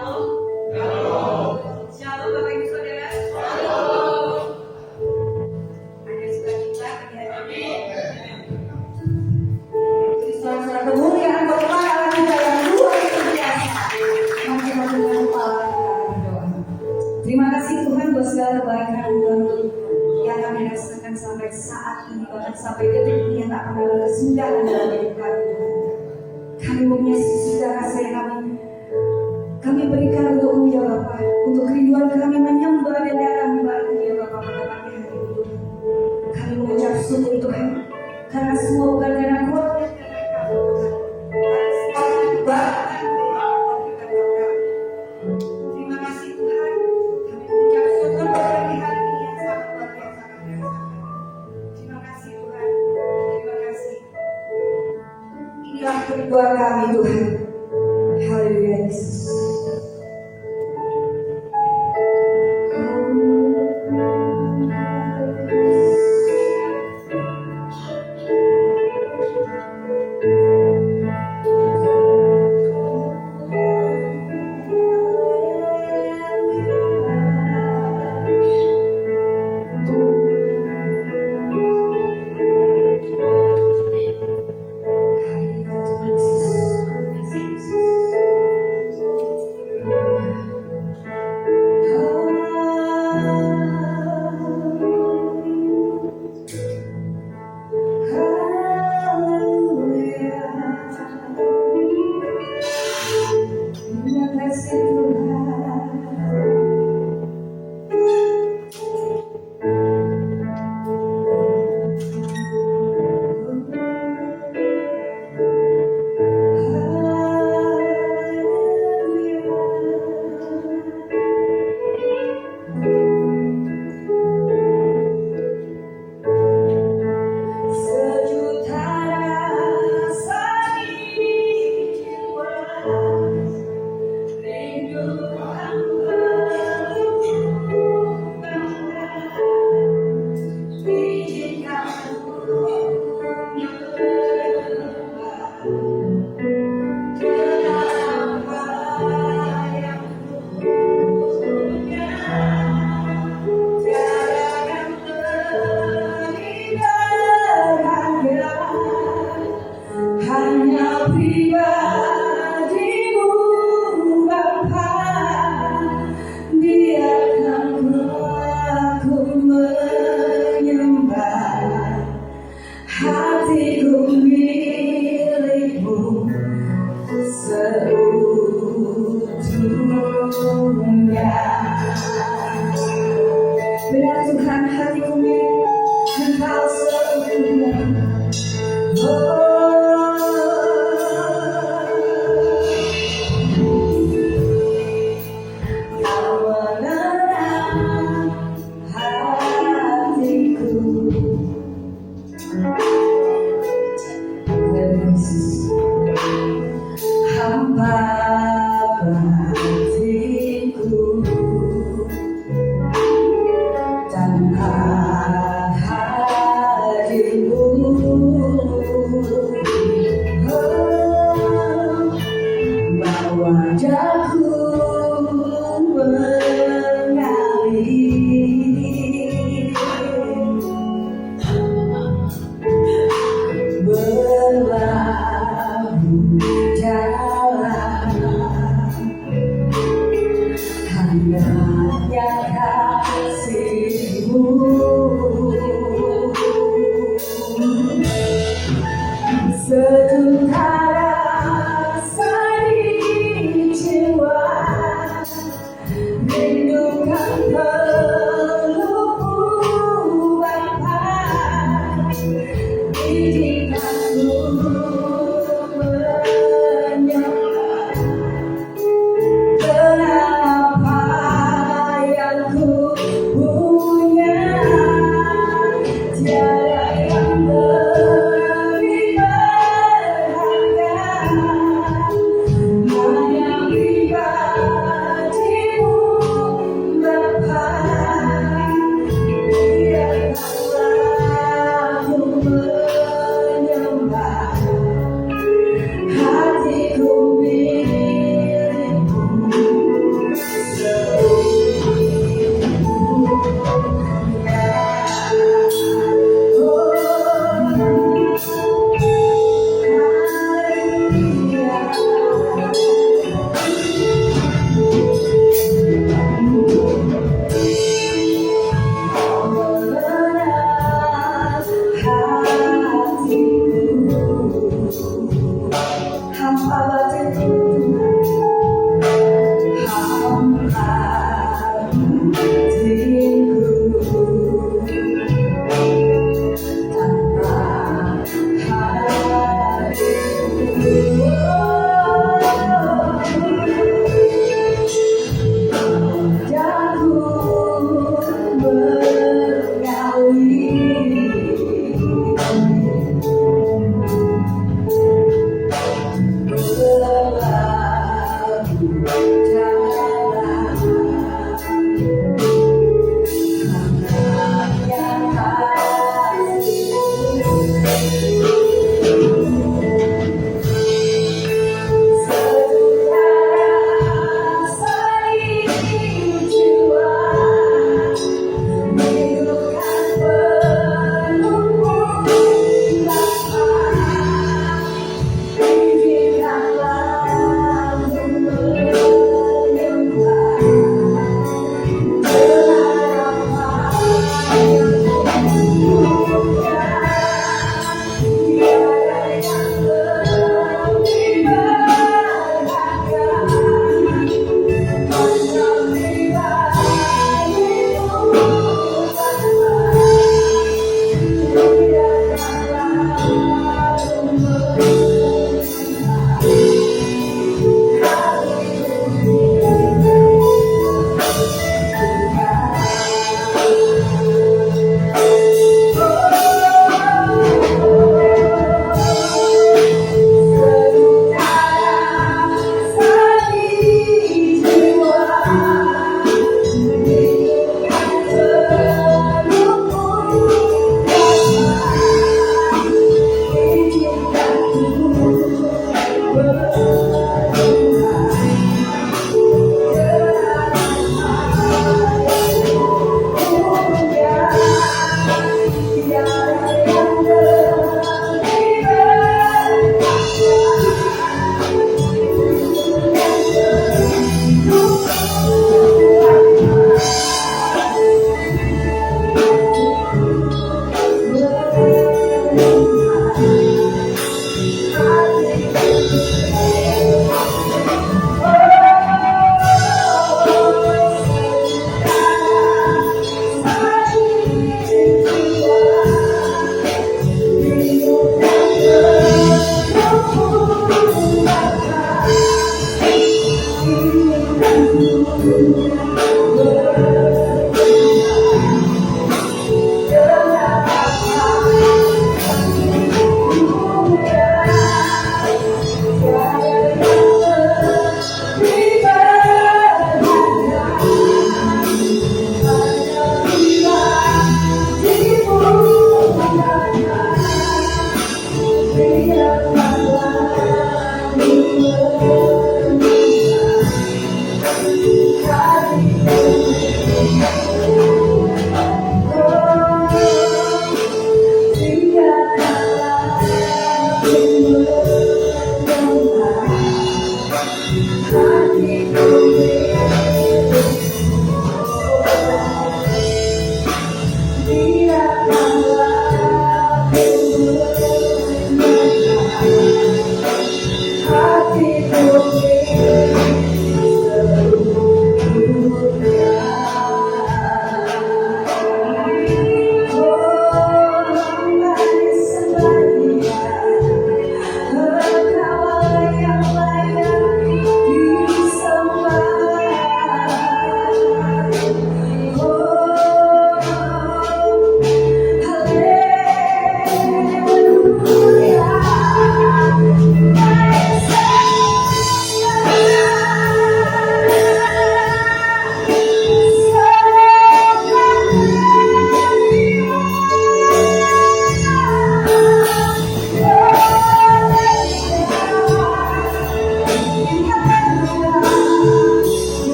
Shalom Bapak Ibu Saudara. Shalom. Ada sukacita di hati. Saudara kemuliaan Bapa Allah kita yang luar biasa. Mari kita tundukkan kepala kita berdoa. Terima kasih Tuhan buat segala kebaikan yang kami rasakan sampai saat ini, bahkan sampai detik ini yang tak pernah kesudahan dalam hidup kami. Kami punya sudah kasih kami berikan untuk-Mu ya Bapa, untuk kerinduan kami menyembah dan datang membantu ya Bapa pada pagi hari ini. Kami mengucap syukur Tuhan, karena semua bukan karena kuat dan karena Kau Tuhan. Terima kasih Tuhan, kami mengucap syukur pada pagi hari ini yang sangat luar biasa kami rasakan. Terima kasih Tuhan, terima kasih. Inilah kerinduan kami Tuhan. Haleluya Yesus. Benar Tuhan, hatiku milik Engkau seutuhnya. Kau menerang hatiku. Yesus, hamba batinku. Tanpa hadirmu, bawa wajahku mengalir, berlalu jalan hangatnya kasih-Mu. Sejuta rasa di jiwa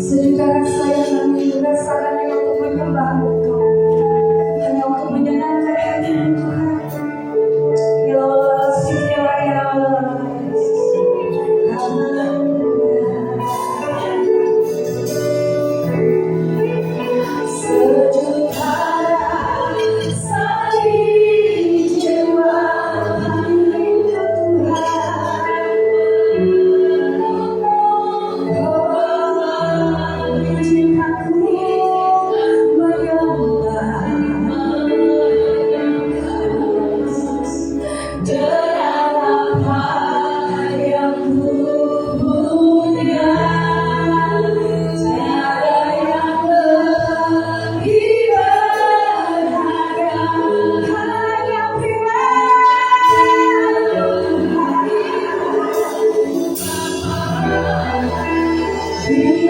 Secara saya kami berdasarkan hanya untuk menyembah Engkau, hanya untuk menyenangkan hati Tuhan. Ya Allah, ya Allah, sejuta salib jiwa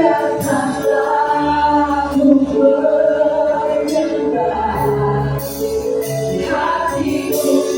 biarkanlah ku menyembah hatiku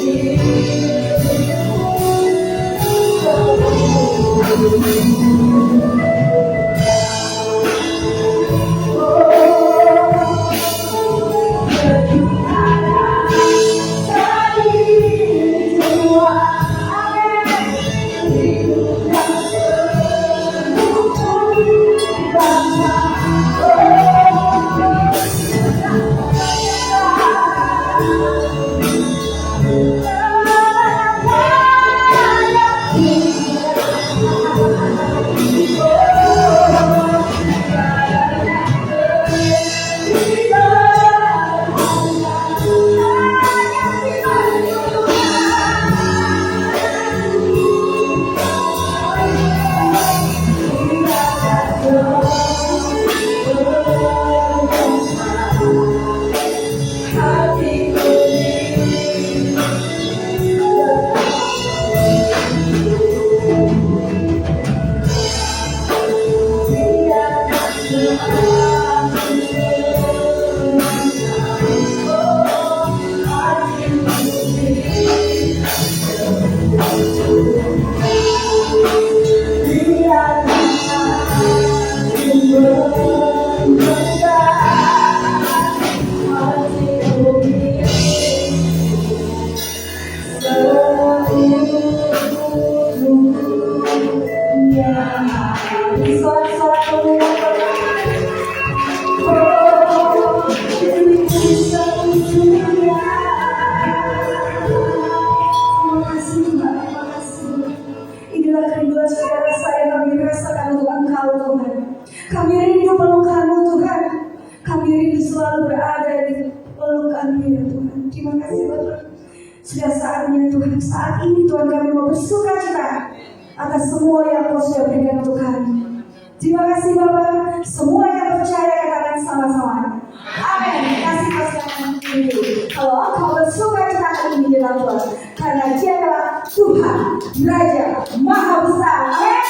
Sudah saatnya Tuhan, saat ini Tuhan kami mau bersuka cita atas semua yang Kau sudah berikan untuk kami. Terima kasih Bapa, semua yang percaya katakan sama-sama. Amin. Kasih pasangan itu. Kalau engkau bersuka cita hari ini dalam Tuhan, karena Dia adalah Tuhan, Raja, Maha Besar. Amin.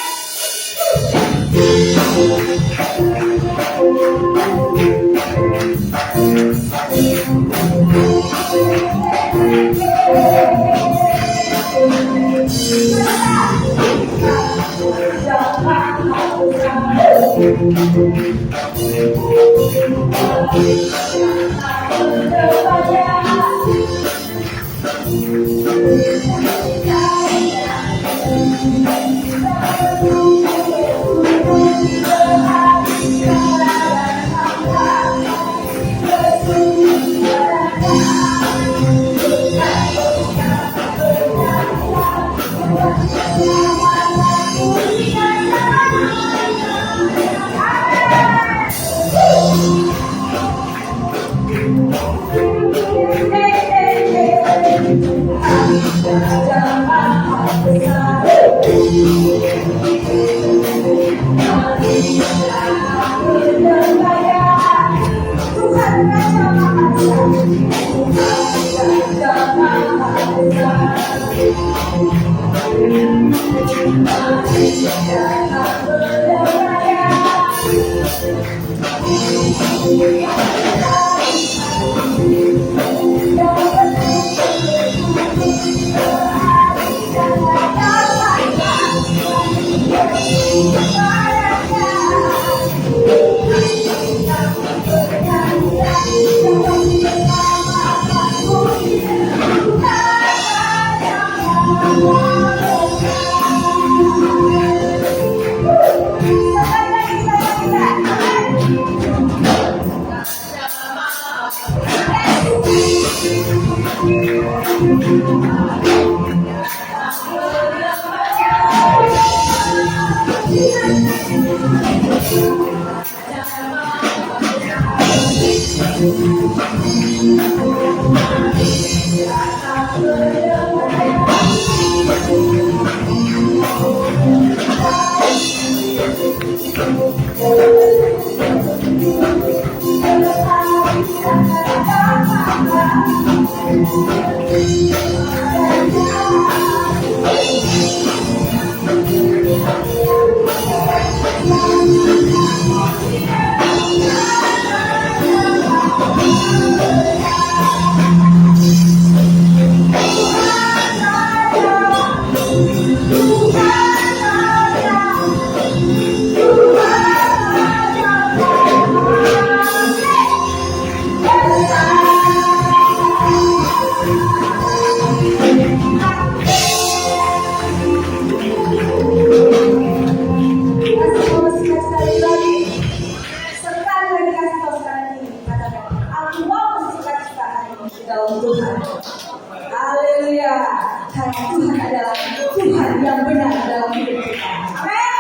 Haleluya. Karena Tuhan adalah Tuhan yang benar dalam hidup kita. Amin.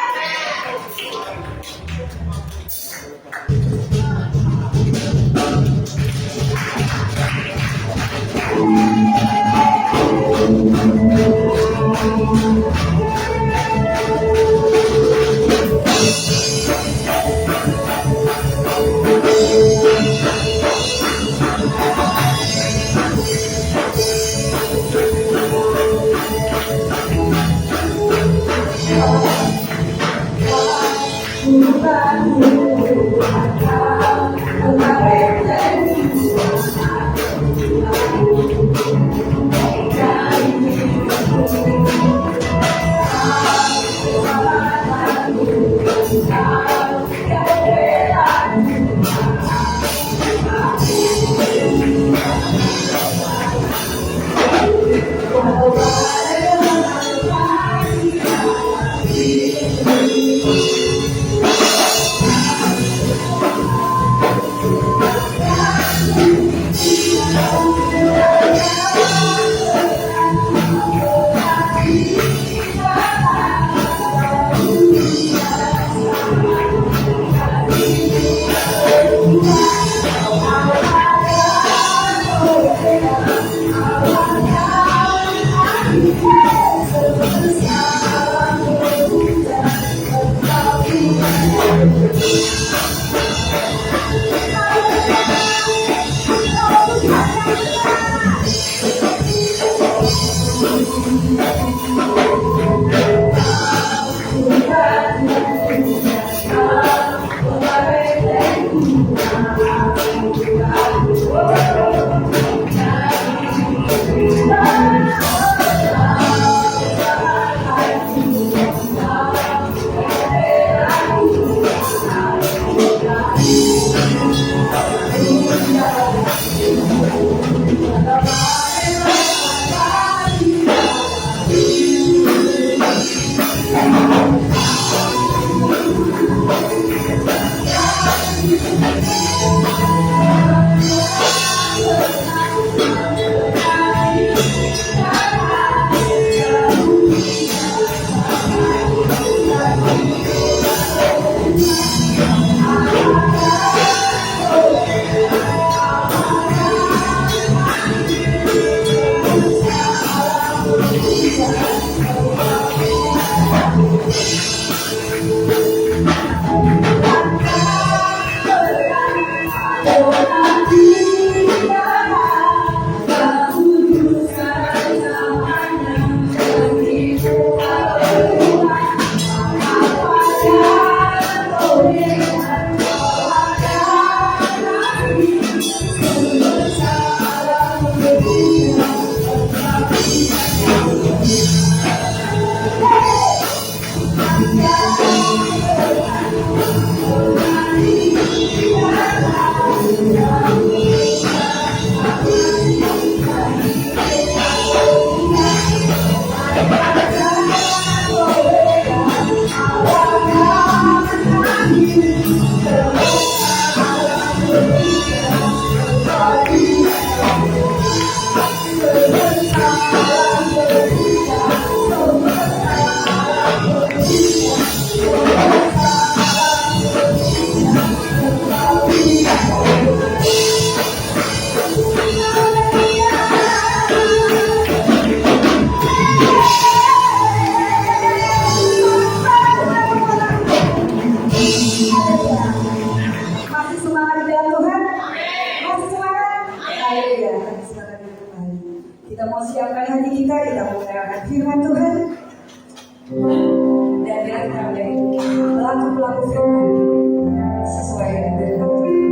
sesuai dengan firman.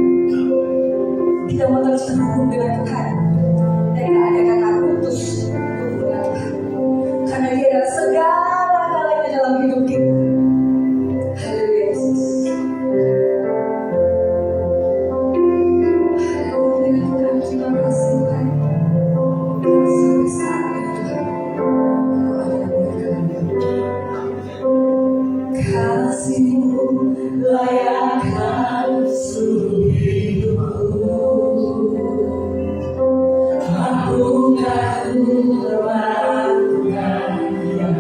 Kita mau terus terhubung dengan Tuhan dan gak ada kata putus dengan Tuhan, karena Dia adalah segala-galanya dalam hidup kita. Haleluya Yesus. Haleluya Tuhan, terima kasih Tuhan. Sampai saat ini Tuhan, Engkau ada yang kasih-Mu layakkan seluruh hidupku. Mampukah Ku melakukan yang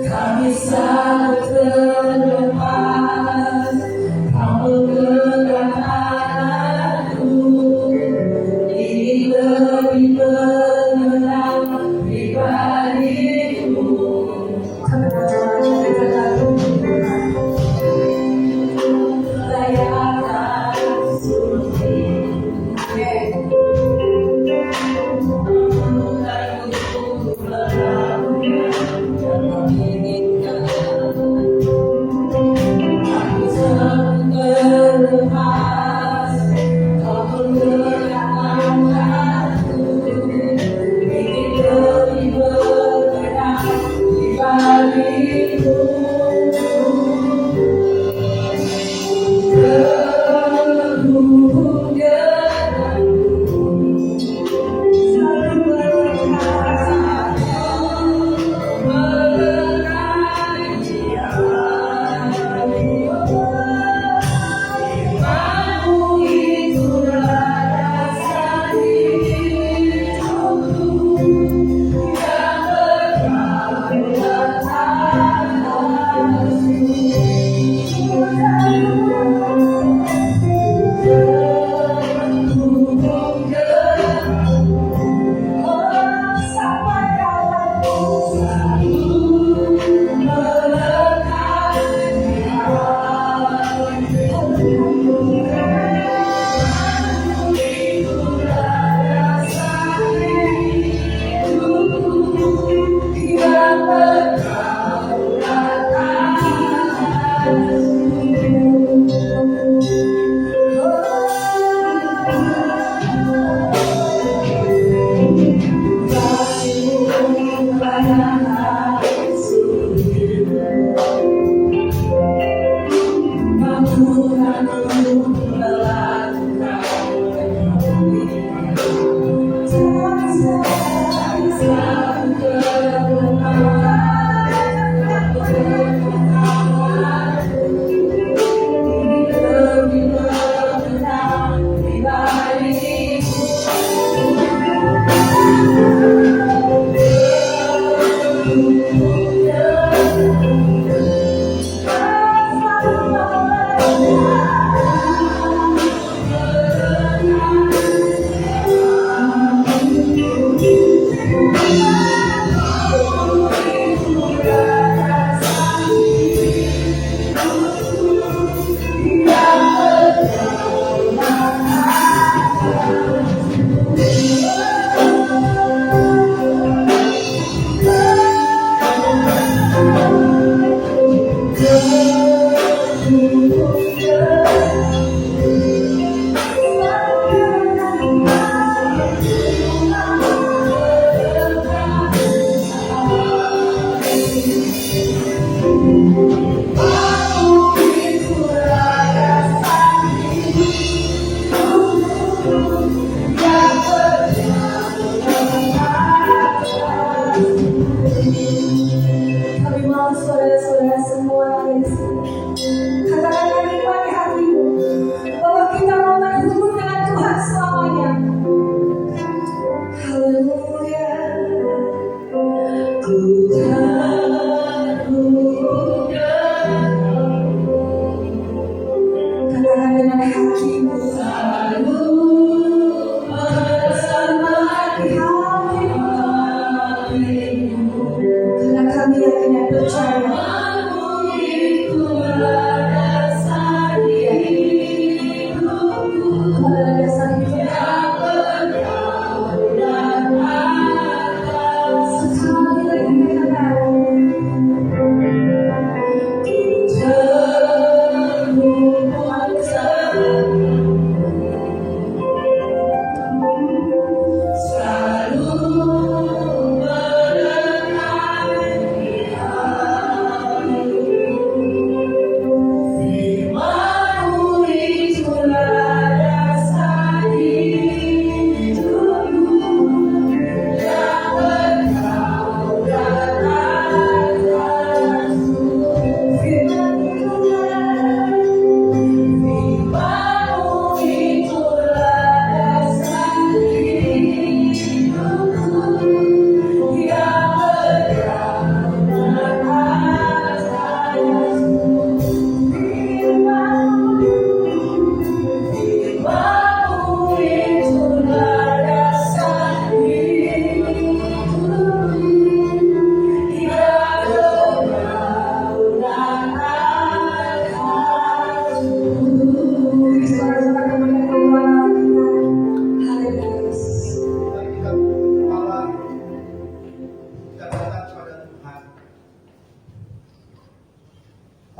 kami sangat terlepas, Kau menggerakkan aku, ini lebih mengenal pribadi-Mu. Kami menjalankan lagu layakkan seluruh hidup.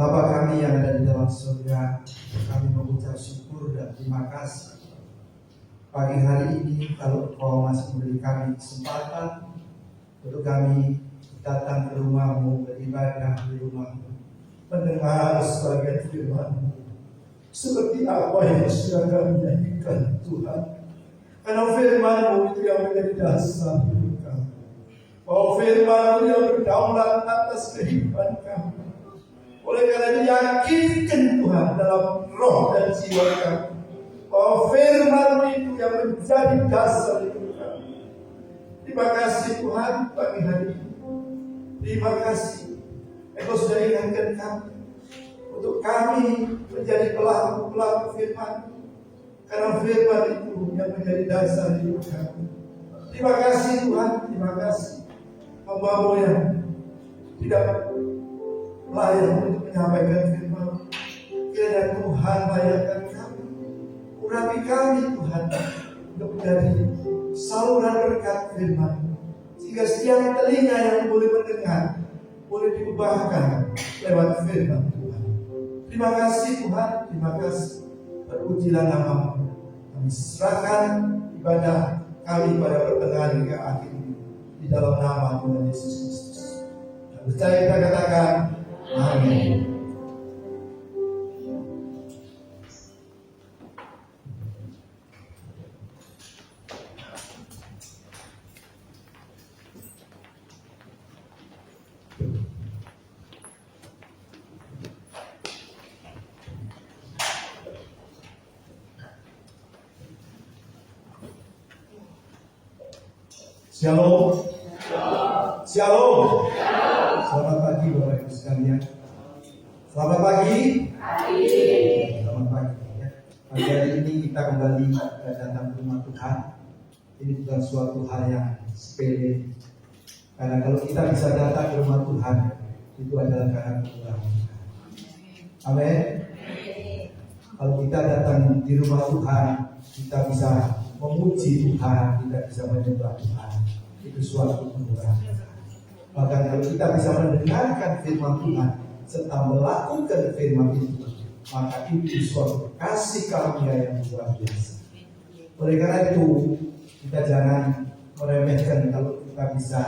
Bapa kami yang ada di dalam surga, kami mengucap syukur dan terima kasih pagi hari ini kalau Engkau masih memberi kami kesempatan untuk kami datang ke rumah-Mu, beribadah di rumah-Mu, mendengar sebagian firman-Mu seperti apa yang sudah kami nyanyikan Tuhan. Karena firman-Mu itu yang menjadi dasar hidup kami. Oh, firman-Mu yang berdaulat atas kehidupan kami. Oleh karena diyakinkan Tuhan dalam roh dan jiwa kami. Oh, firman-Mu itu yang menjadi dasar hidup kami. Terima kasih Tuhan pagi hari ini. Terima kasih Engkau sudah ingatkan kami untuk kami menjadi pelaku-pelaku firman. Karena firman itu yang menjadi dasar hidup kami. Terima kasih Tuhan, terima kasih hamba-Mu yang tidak layak untuk menyampaikan firman. Kiranya Tuhan layakkan kami, urapi kami Tuhan untuk menjadi saluran berkat firman, sehingga setiap telinga yang boleh mendengar boleh diubahkan lewat firman Tuhan. Terima kasih Tuhan, terima kasih. Terpujilah nama-Mu. Kami serahkan ibadah kami pada pertengahan hingga akhir ini di dalam nama Tuhan Yesus Kristus. Dan percaya kita katakan amin. Shalom. Shalom. Selamat pagi Bapak Ibu sekalian. Selamat pagi. Selamat pagi. Ya. Pagi hari ini kita kembali datang ke rumah Tuhan. Ini bukan suatu hal yang sepele. Karena kalau kita bisa datang ke rumah Tuhan, itu adalah karena kemurahan Tuhan. Amin. Kalau kita datang di rumah Tuhan, kita bisa memuji Tuhan, kita bisa menyembah Tuhan. Itu suatu kemurahan. Bahkan kalau kita bisa mendengarkan firman Tuhan serta melakukan firman itu, maka itu suatu kasih karunia yang luar biasa. Oleh karena itu, kita jangan meremehkan kalau kita bisa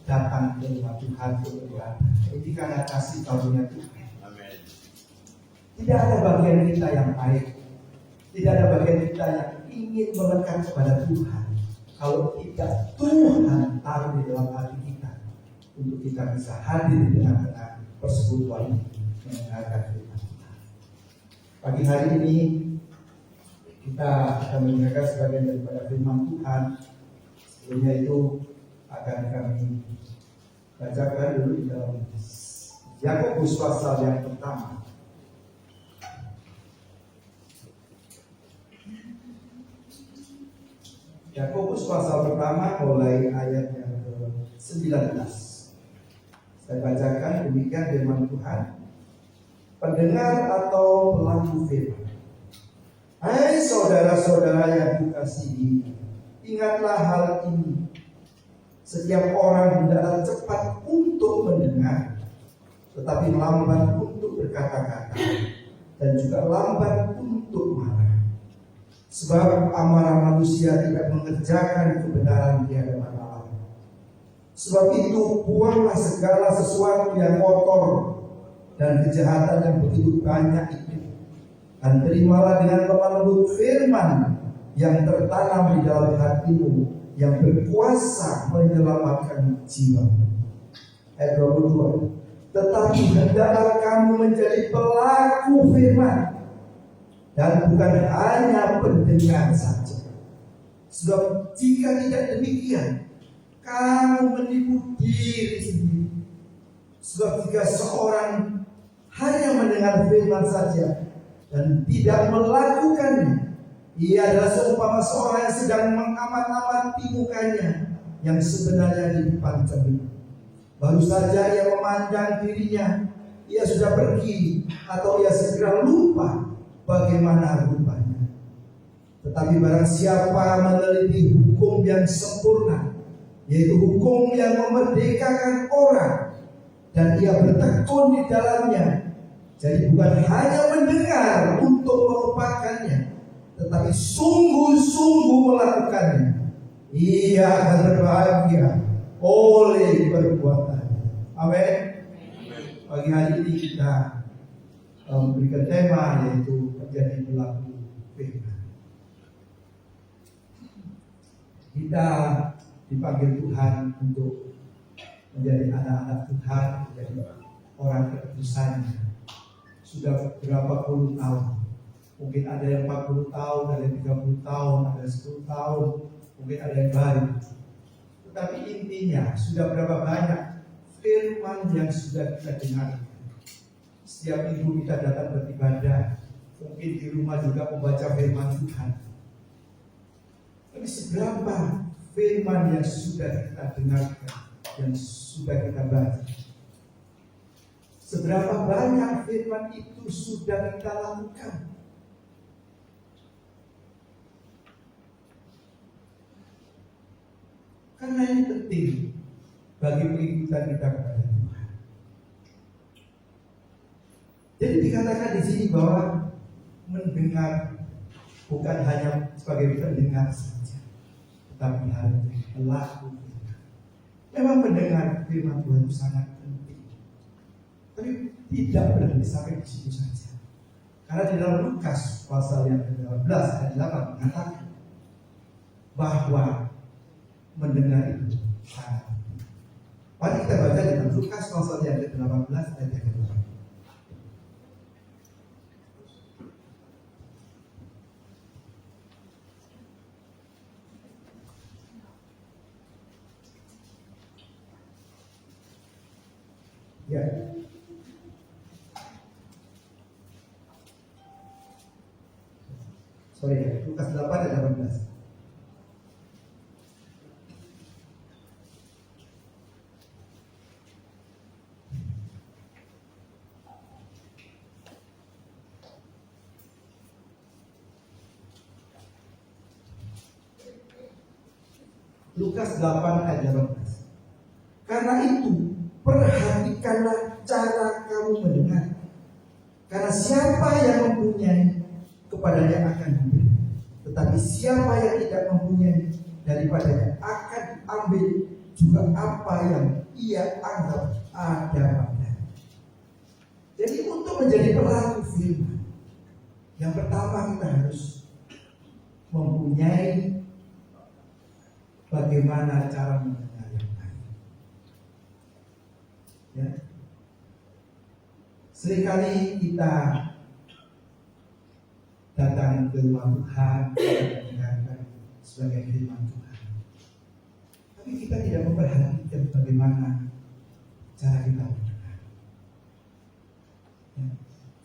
datang ke rumah Tuhan beribadah. Ini karena kasih karunia Tuhan. Tidak ada bagian kita yang baik, tidak ada bagian kita yang ingin melekat kepada Tuhan kalau tidak Tuhan taruh di dalam hati kita untuk kita bisa hadir di tengah-tengah persekutuan mendengarkan firman Tuhan. Pagi hari ini kita akan mendengarkan sebagian daripada firman Tuhan. Sebelumnya itu akan kami bacakan dulu di dalam Yakobus pasal yang pertama. Yakobus pasal pertama mulai ayat yang ke-19. Saya bacakan demikian firman Tuhan. Pendengar atau pelaku firman. Hai saudara-saudara yang kukasihi, ingatlah hal ini. Setiap orang hendaklah cepat untuk mendengar, tetapi lambat untuk berkata-kata, dan juga lambat untuk marah. Sebab amarah manusia tidak mengerjakan kebenaran di hadapan Allah. Sebab itu buanglah segala sesuatu yang kotor dan kejahatan yang begitu banyak itu, dan terimalah dengan lemah lembut firman yang tertanam di dalam hatimu, yang berkuasa menyelamatkan jiwa. Ayat 22. Tetapi hendaklah kamu menjadi pelaku firman, dan bukan hanya pendengar saja. Sebab jika tidak demikian, kamu menipu diri sendiri. Sebab jika seorang hanya mendengar firman saja dan tidak melakukannya, ia adalah seumpama seorang yang sedang mengamat-amati mukanya yang sebenarnya di depan cermin. Baru saja ia memandang dirinya, ia sudah pergi atau ia segera lupa bagaimana rupanya. Tetapi barang siapa meneliti hukum yang sempurna, yaitu hukum yang memerdekakan orang, dan ia bertekun di dalamnya, Jadi bukan hanya mendengar untuk melupakannya, tetapi sungguh-sungguh melakukannya. Ia akan berbahagia oleh perbuatannya. Amin. Pagi hari ini kita memberikan tema yaitu menjadi pelaku firman. Kita dipanggil Tuhan untuk menjadi anak-anak Tuhan, menjadi orang keputusannya. Sudah berapa puluh tahun, mungkin ada yang 40 tahun, ada yang 30 tahun, ada yang 10 tahun, mungkin ada yang baru. Tetapi intinya sudah berapa banyak firman yang sudah kita dengar. Setiap minggu kita datang beribadah, mungkin di rumah juga membaca firman Tuhan. Tapi seberapa firman yang sudah kita dengarkan, yang sudah kita baca? Seberapa banyak firman itu sudah kita lakukan? Karena ini penting bagi pengikutan kita kepada Tuhan. Jadi dikatakan di sini bahwa mendengar bukan hanya sebagai pendengar saja, tetapi harus pelaku firman. Memang mendengar firman Tuhan itu sangat penting, tapi tidak berhenti sampai di situ saja. Karena di dalam Lukas pasal yang ke-18 ayat 8 mengatakan bahwa mendengar itu sangat penting. Mari kita baca di dalam Lukas pasal yang ke-18 ayat yang ke-8. Ya. Sorry ya, Lukas 8 ayat 18. Lukas 8 ayat 18. Karena itu perhatikanlah cara kamu mendengar. Karena siapa yang mempunyai, kepadanya akan diberi. Tetapi siapa yang tidak mempunyai, daripadanya akan diambil juga apa yang ia anggap ada padanya. Jadi untuk menjadi pelaku firman, yang pertama kita harus mempunyai bagaimana cara mendengar yang baik. Ya. Seringkali kita datang ke rumah Tuhan mendengarkan sebagai firman Tuhan, tapi kita tidak memperhatikan bagaimana cara kita mendengar. Ya.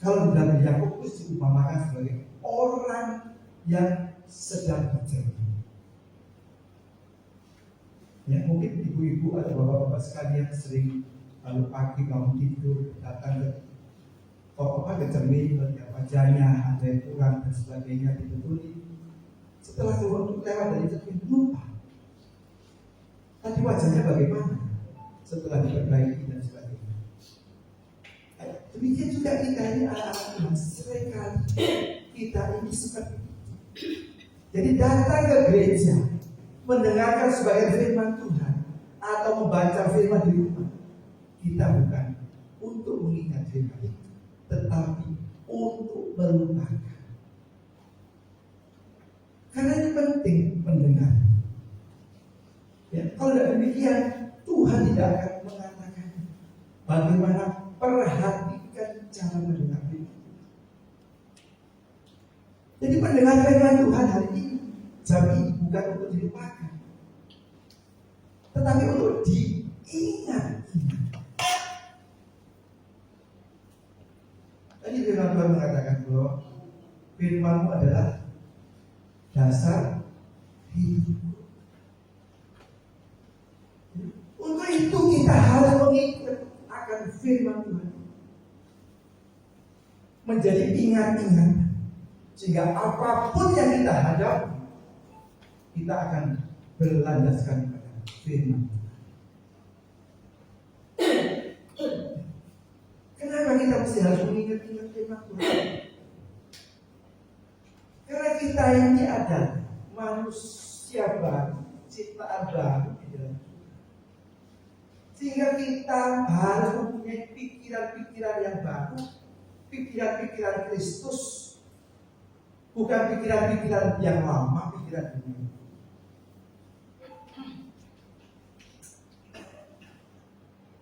Kalau dalam Yakobus diumpamakan sebagai orang yang sedang bercermin. Ya, mungkin ibu-ibu atau bapak-bapak sekalian sering lalu pagi bangun tidur datang ke ke cermin, melihat wajahnya ada yang kurang dan sebagainya dibetulin. Setelah keluar lewat dari cermin lupa tadi wajahnya bagaimana setelah diperbaiki dan sebagainya. Demikian juga kita ini anak-anak Tuhan, seringkali kita ini seperti itu. Jadi datang ke gereja mendengarkan sebagai firman Tuhan atau membaca firman di rumah, kita bukan untuk mengingat firman itu, tetapi untuk melupakan. Karena ini penting mendengar. Ya, kalau tidak demikian, Tuhan tidak akan mengatakan bagaimana perhatikan cara mendengar firman. Jadi mendengar firman Tuhan hari ini, jam ini bukan untuk dilupakan, tetapi untuk diingat. Tadi firman Tuhan mengatakan bahwa firman-Mu adalah dasar hidup. Untuk itu kita harus mengikut akan firman Tuhan, menjadi ingat-ingat, sehingga apapun yang kita hadapi, kita akan berlandaskan pada firman Tuhan. Kenapa kita mesti harus mengingat-ingat firman Tuhan? Karena kita ini adalah manusia baru, ciptaan baru di dalam Tuhan. Sehingga kita harus mempunyai pikiran-pikiran yang baru, pikiran-pikiran Kristus, bukan pikiran-pikiran yang lama, pikiran dunia.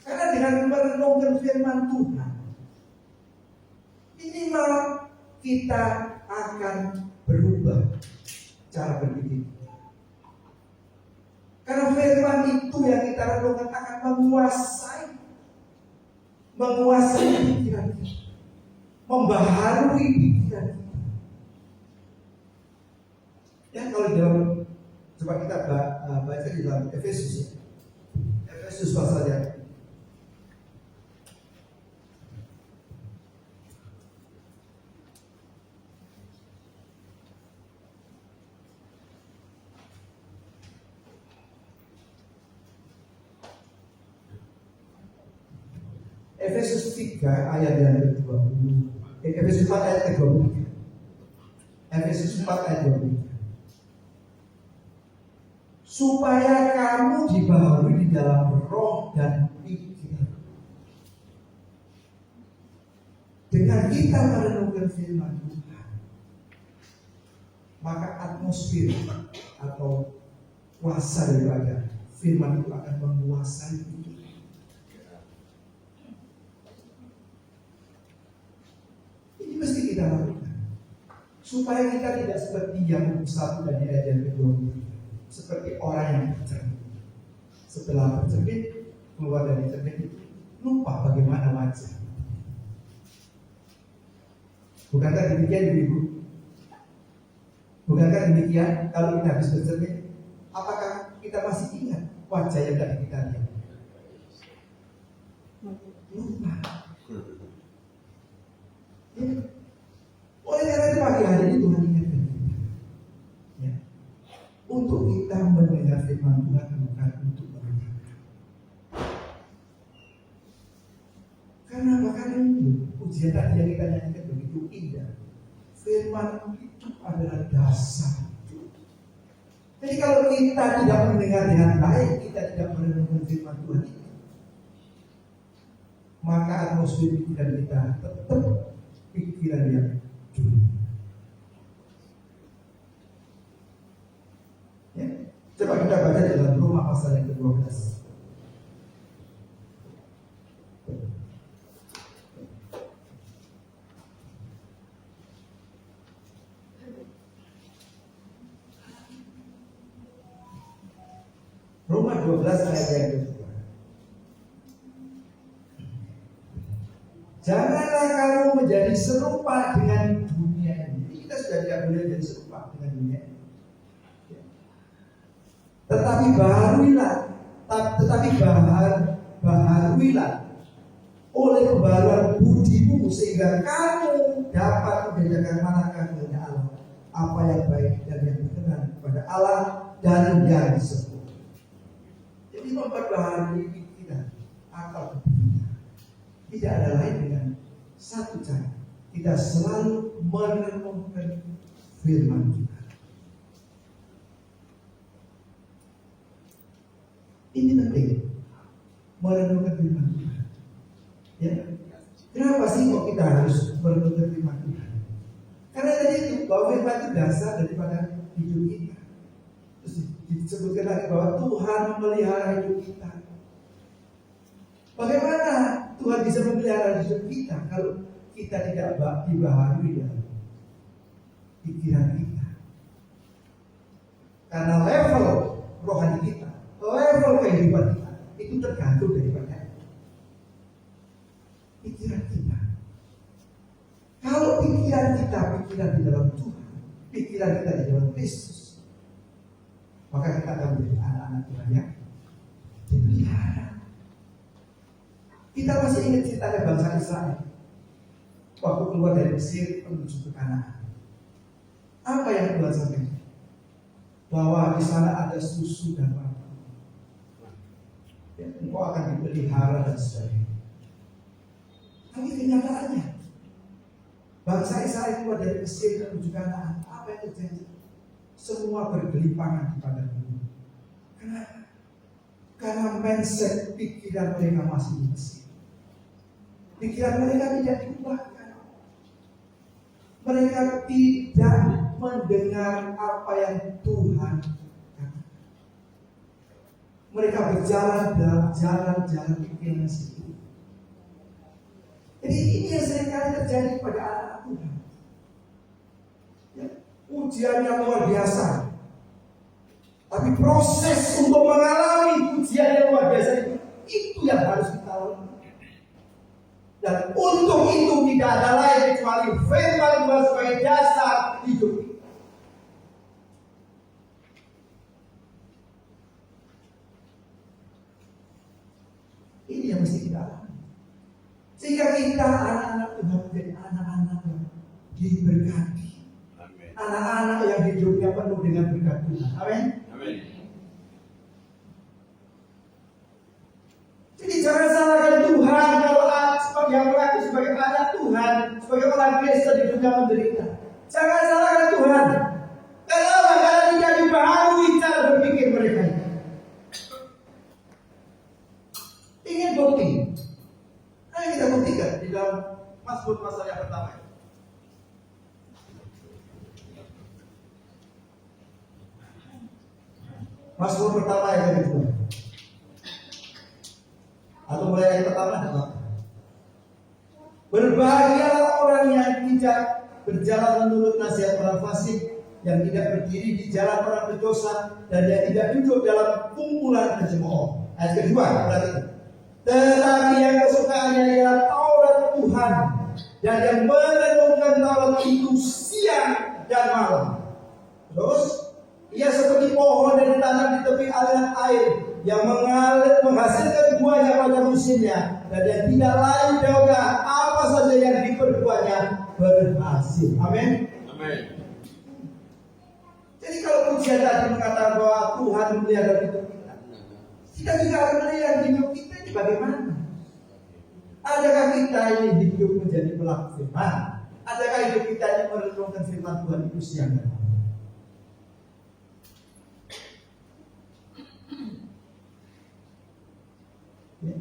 Karena dengan merenungkan firman Tuhan, minimal kita akan berubah cara berpikir. Karena firman itu yang kita renungkan akan menguasai pikiran kita, membaharui pikiran kita. Ya, kalau dalam, coba kita baca di dalam Efesus ya. Efesus pasal yang Efesus 3 ayat yang ke-20. Efesus 4 ayat ke-23. Efesus 4 ayat 23. Supaya kamu dibaharui di dalam roh dan pikiran. Dengan kita merenungkan firman Tuhan, maka atmosfer atau kuasa daripada firman itu akan menguasai kita. Mesti kita lakukan supaya kita tidak seperti yang satu dan ayat yang kedua, seperti orang yang bercermin. Setelah bercermin, keluar dari cermin, lupa bagaimana wajah. Bukankah demikian ibu? Bukankah demikian kalau kita habis bercermin, apakah kita masih ingat wajah yang tadi kita lihat? Lupa. Oleh karena itu pagi hari ini Tuhan ingatkan kita, ya, untuk kita mendengar firman Tuhan bukan untuk mendengarkan. Karena bahkan itu ujian tadi yang kita nyanyikan begitu indah. Firman itu adalah dasar. Jadi kalau kita tidak mendengar dengan baik, kita tidak merenungkan firman Tuhan itu, maka atmosfer pikiran kita tetap pikiran yang dunia. Ya, coba kita baca dalam Roma pasal yang ke-12. Roma 12 ayat yang kedua. Janganlah kamu menjadi serupa dengan dunia ini. Kita sudah tidak boleh menjadi serupa dengan dunia ini. Tetapi baharuilah oleh pembaharuan budimu sehingga kamu dapat membedakan manakah kehendak Allah, apa yang baik dan yang berkenan kepada Allah dan yang sempurna. Jadi memperbaharui pikiran, akal kita. Tidak ada lain dengan satu cara. Kita selalu merenungkan firman Tuhan. Ini penting, merenungkan firman Tuhan. Ya, kenapa sih kok kita harus merenungkan firman Tuhan? Karena tadi itu bahwa firman itu dasar daripada hidup kita. Terus disebutkan lagi bahwa Tuhan memelihara hidup kita. Bagaimana Tuhan bisa memelihara hidup kita kalau kita tidak dibaharui dalam pikiran kita? Karena level rohani kita, level kehidupan kita itu tergantung daripada pikiran kita. Kalau pikiran kita pikiran di dalam Tuhan, pikiran kita di dalam Kristus, maka kita akan menjadi anak-anak Tuhan yang dipelihara. Kita masih ingat ceritanya bangsa Israel waktu keluar dari Mesir menuju ke Kanaan. Apa yang Tuhan sampaikan? Bahwa di sana ada susu dan madu. Ya, engkau akan dipelihara dan sebagainya. Tapi kenyataannya, bangsa Israel keluar dari Mesir dan menuju Kanaan. Apa yang terjadi? Semua bergelimpangan kepada dunia. Kenapa? Karena mindset pikiran mereka masih di Mesir. Pikiran mereka tidak diubahkan. Mereka tidak mendengar apa yang Tuhan katakan. Mereka berjalan dalam jalan-jalan pikiran sendiri. Jadi ini yang seringkali terjadi pada anak Tuhan. Ya, ujiannya luar biasa. Tapi proses untuk mengalami ujian yang luar biasa itu yang harus kita lalui. Dan untuk itu tidak ada lain kecuali firman Tuhan sebagai dasar hidup kita. Ini yang mesti kita alami. Sehingga kita anak-anak Tuhan menjadi anak-anak yang diberkati. Anak-anak yang hidupnya penuh dengan berkat Tuhan. Amin. Jadi jangan salahkan Tuhan kalau yang mengaku sebagai anak Tuhan, sebagai orang Kristen di dunia menderita. Jangan salahkan Tuhan. Kenapa? Karena tidak dibaharui cara berpikir mereka. Ingin bukti? Ayo kita buktikan di dalam Mazmur pasal yang pertama. Mazmur pertama yang kedua. Atau mulai ayat pertama. Berbahagialah orang yang tidak berjalan menurut nasihat orang fasik, yang tidak berdiri di jalan orang berdosa, dan yang tidak duduk dalam kumpulan pencemooh. Ayat kedua, berarti. Tetapi yang kesukaannya ialah Taurat Tuhan, dan yang merenungkan Taurat itu siang dan malam. Terus, ia seperti pohon yang ditanam di tepi aliran air, yang mengalir menghasilkan buahnya pada musimnya, dan yang tidak layu daunnya, apa saja yang diperbuatnya berhasil. Amin. Jadi kalau ujian tadi mengatakan bahwa Tuhan melihara hidup kita juga akan melihat hidup kita ini bagaimana. Adakah kita ini hidup menjadi pelaku firman? Adakah hidup kita ini merenungkan firman Tuhan itu siang dan malam? Ya.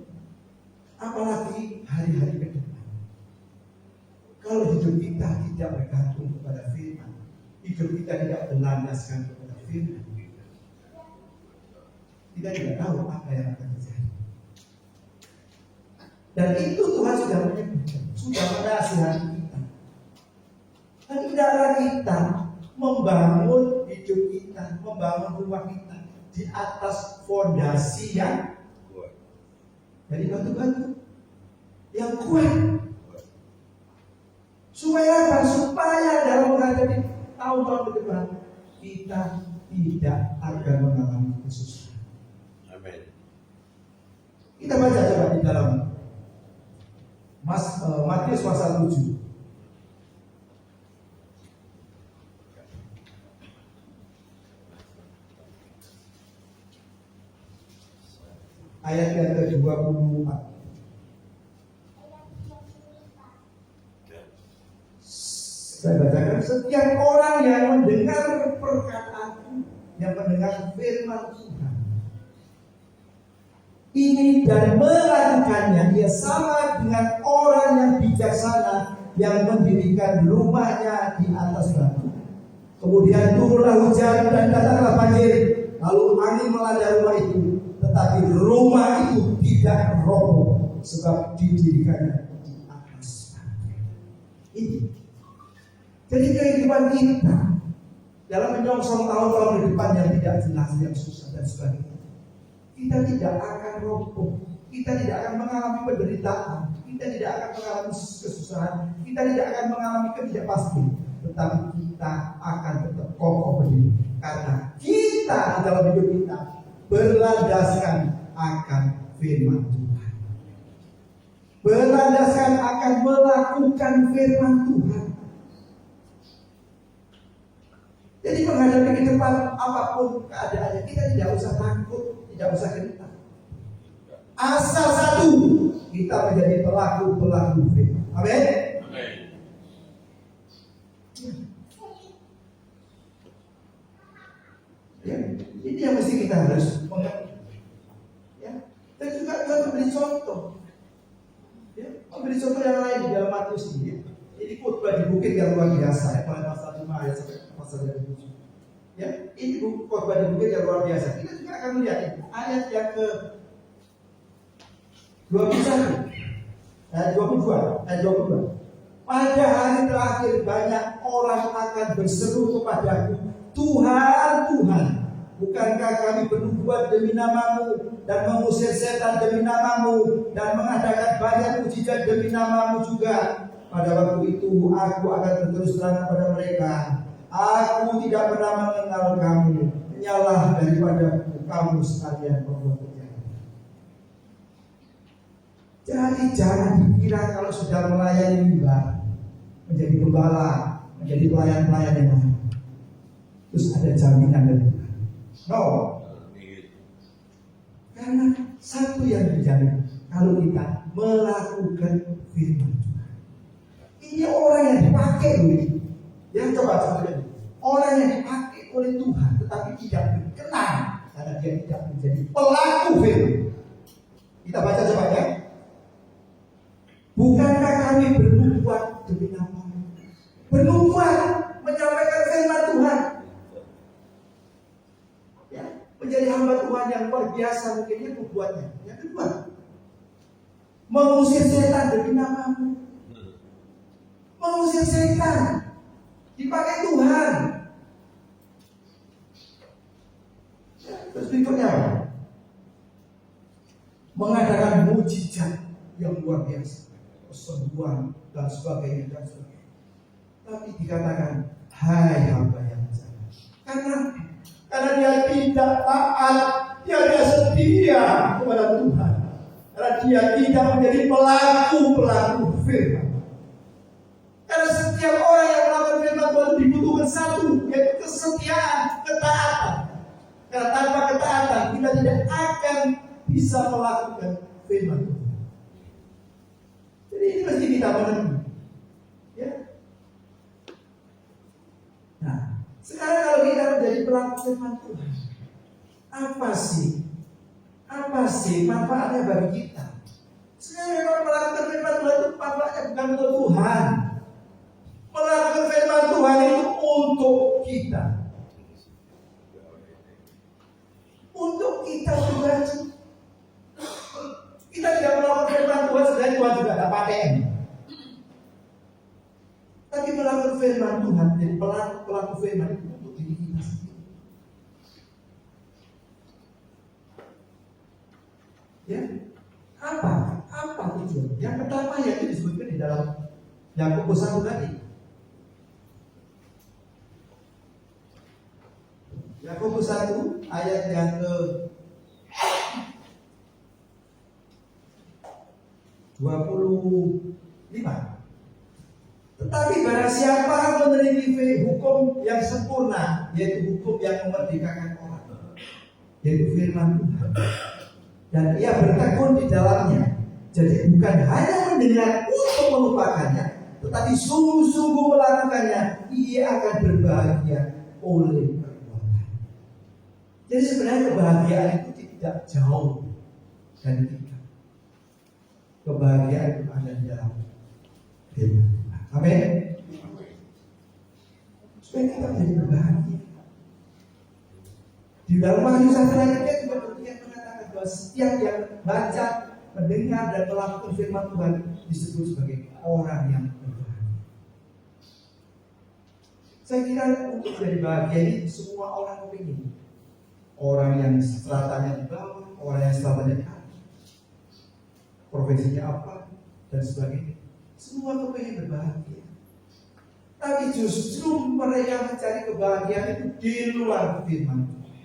Apalagi hari-hari ke depan. Kalau hidup kita tidak bergantung kepada firman, hidup kita tidak berlandaskan kepada firman, kita tidak tahu apa yang akan terjadi. Dan itu Tuhan sudah menyebutkan, sudah menasihati kita. Dan tidaklah kita membangun hidup kita, membangun rumah kita di atas fondasi yang dari batu-batu yang kuat. Supaya apa? Supaya dalam menghadapi tahun-tahun ke depan kita tidak akan mengalami kesusahan. Amin. Kita baca coba di dalam Matius pasal 7. Ayat yang ke-24. Saya bacakan, setiap orang yang mendengar perkataanku, yang mendengar firman Tuhan ini dan melakukannya, ia sama dengan orang yang bijaksana yang mendirikan rumahnya di atas batu. Kemudian turunlah hujan dan datanglah banjir, lalu angin melanda rumah itu, tetapi rumah itu tidak roboh sebab didirikannya di atas batu. Ini. Jadi kehidupan kita dalam menyongsong tahun-tahun ke depan yang tidak jelas, yang susah dan sebagainya, kita tidak akan roboh, kita tidak akan mengalami penderitaan, kita tidak akan mengalami kesusahan, kita tidak akan mengalami ketidakpastian, tetapi kita akan tetap kokoh berdiri karena kita di dalam hidup kita berlandaskan akan firman Tuhan, berlandaskan akan melakukan firman Tuhan. Jadi menghadapi ke depan apapun keadaannya, kita tidak usah takut, tidak usah gentar. Asal satu, kita menjadi pelaku-pelaku firman. Amin. Ya, ini yang mesti kita harus mengerti. Ya, dan juga kita memberi contoh. Ya, memberi contoh yang lain di dalam Matius ini. Ini khotbah di bukit yang luar biasa, mulai pasal 5 ayat sampai pasal 7. Ya, ini khotbah di bukit yang luar biasa. Kita juga akan melihat ayat yang ke 21, ayat 22, ayat 22. Pada hari terakhir banyak orang akan berseru kepadaku, Tuhan, Tuhan, bukankah kami bernubuat demi namamu dan mengusir setan demi namamu dan mengadakan banyak mujizat demi namamu juga? Pada waktu itu aku akan berterus terang kepada mereka, aku tidak pernah mengenal kamu, menyalah daripada kamu sekalian pembuat kejahatan. Jadi jangan dikira kalau sudah melayani mimbar, menjadi gembala, menjadi pelayan-pelayan yang lain, terus ada jaminan dari Tuhan. No. Karena satu yang dijamin, kalau kita melakukan firman Tuhan. Ini orang yang dipakai loh. Yang coba orang yang dipakai oleh Tuhan, tetapi tidak berkenan karena dia tidak menjadi pelaku firman. Kita baca coba ya. Bukankah kami bernubuat demi namamu? Bernubuat, menyampaikan firman Tuhan. Ya, menjadi hamba Tuhan yang luar biasa mungkin dia membuatnya. Yang kedua, mengusir setan demi namamu. Mengusir setan dipakai Tuhan. Ya, terus berikutnya apa? Mengadakan mujizat yang luar biasa, kesembuhan dan sebagainya dan sebagainya. Tapi dikatakan, hai hamba yang jahat. Karena dia tidak taat, dia setia kepada Tuhan. Karena dia tidak menjadi pelaku firman. Karena setiap orang yang melakukan firman Tuhan dibutuhkan satu, yaitu kesetiaan, ketaatan. Karena tanpa ketaatan kita tidak akan bisa melakukan firman Tuhan. Jadi ini mesti kita mengerti. Ya. Nah, sekarang kalau kita menjadi pelaku firman Tuhan, apa sih manfaatnya bagi kita? Sebenarnya kalau melakukan firman Tuhan itu manfaatnya bukan untuk Tuhan. Melakukan firman Tuhan itu untuk kita. Untuk kita pribadi. Kita tidak melakukan firman Tuhan sebenarnya Tuhan juga tidak pakai. Tapi melakukan firman Tuhan jadi pelaku firman itu untuk diri kita sendiri. Ya, apa tujuan? Yang pertama yang disebutkan di dalam Yakobus 1 tadi. Yakobus 1 ayat yang ke 25. Tetapi barang siapa meneliti hukum yang sempurna, yaitu hukum yang memerdekakan orang, yaitu firman Tuhan, dan ia bertekun di dalamnya, jadi bukan hanya mendengar untuk melupakannya, tetapi sungguh-sungguh melakukannya, ia akan berbahagia oleh perbuatan. Jadi sebenarnya kebahagiaan itu tidak jauh dari kita. Kebahagiaan itu ada di dalam firman Tuhan. Amin. Supaya kita menjadi berbahagia. Di dalam Matius 1 ayat dia juga mengatakan bahwa setiap yang baca, mendengar dan melakukan firman Tuhan disebut sebagai orang yang berbahagia. Saya kira untuk menjadi bahagia ini semua orang kepingin. Orang yang stratanya di bawah, orang yang stratanya di atas, profesinya apa dan sebagainya. Semua kepingin berbahagia. Tapi justru mereka mencari kebahagiaan itu di luar firman Tuhan.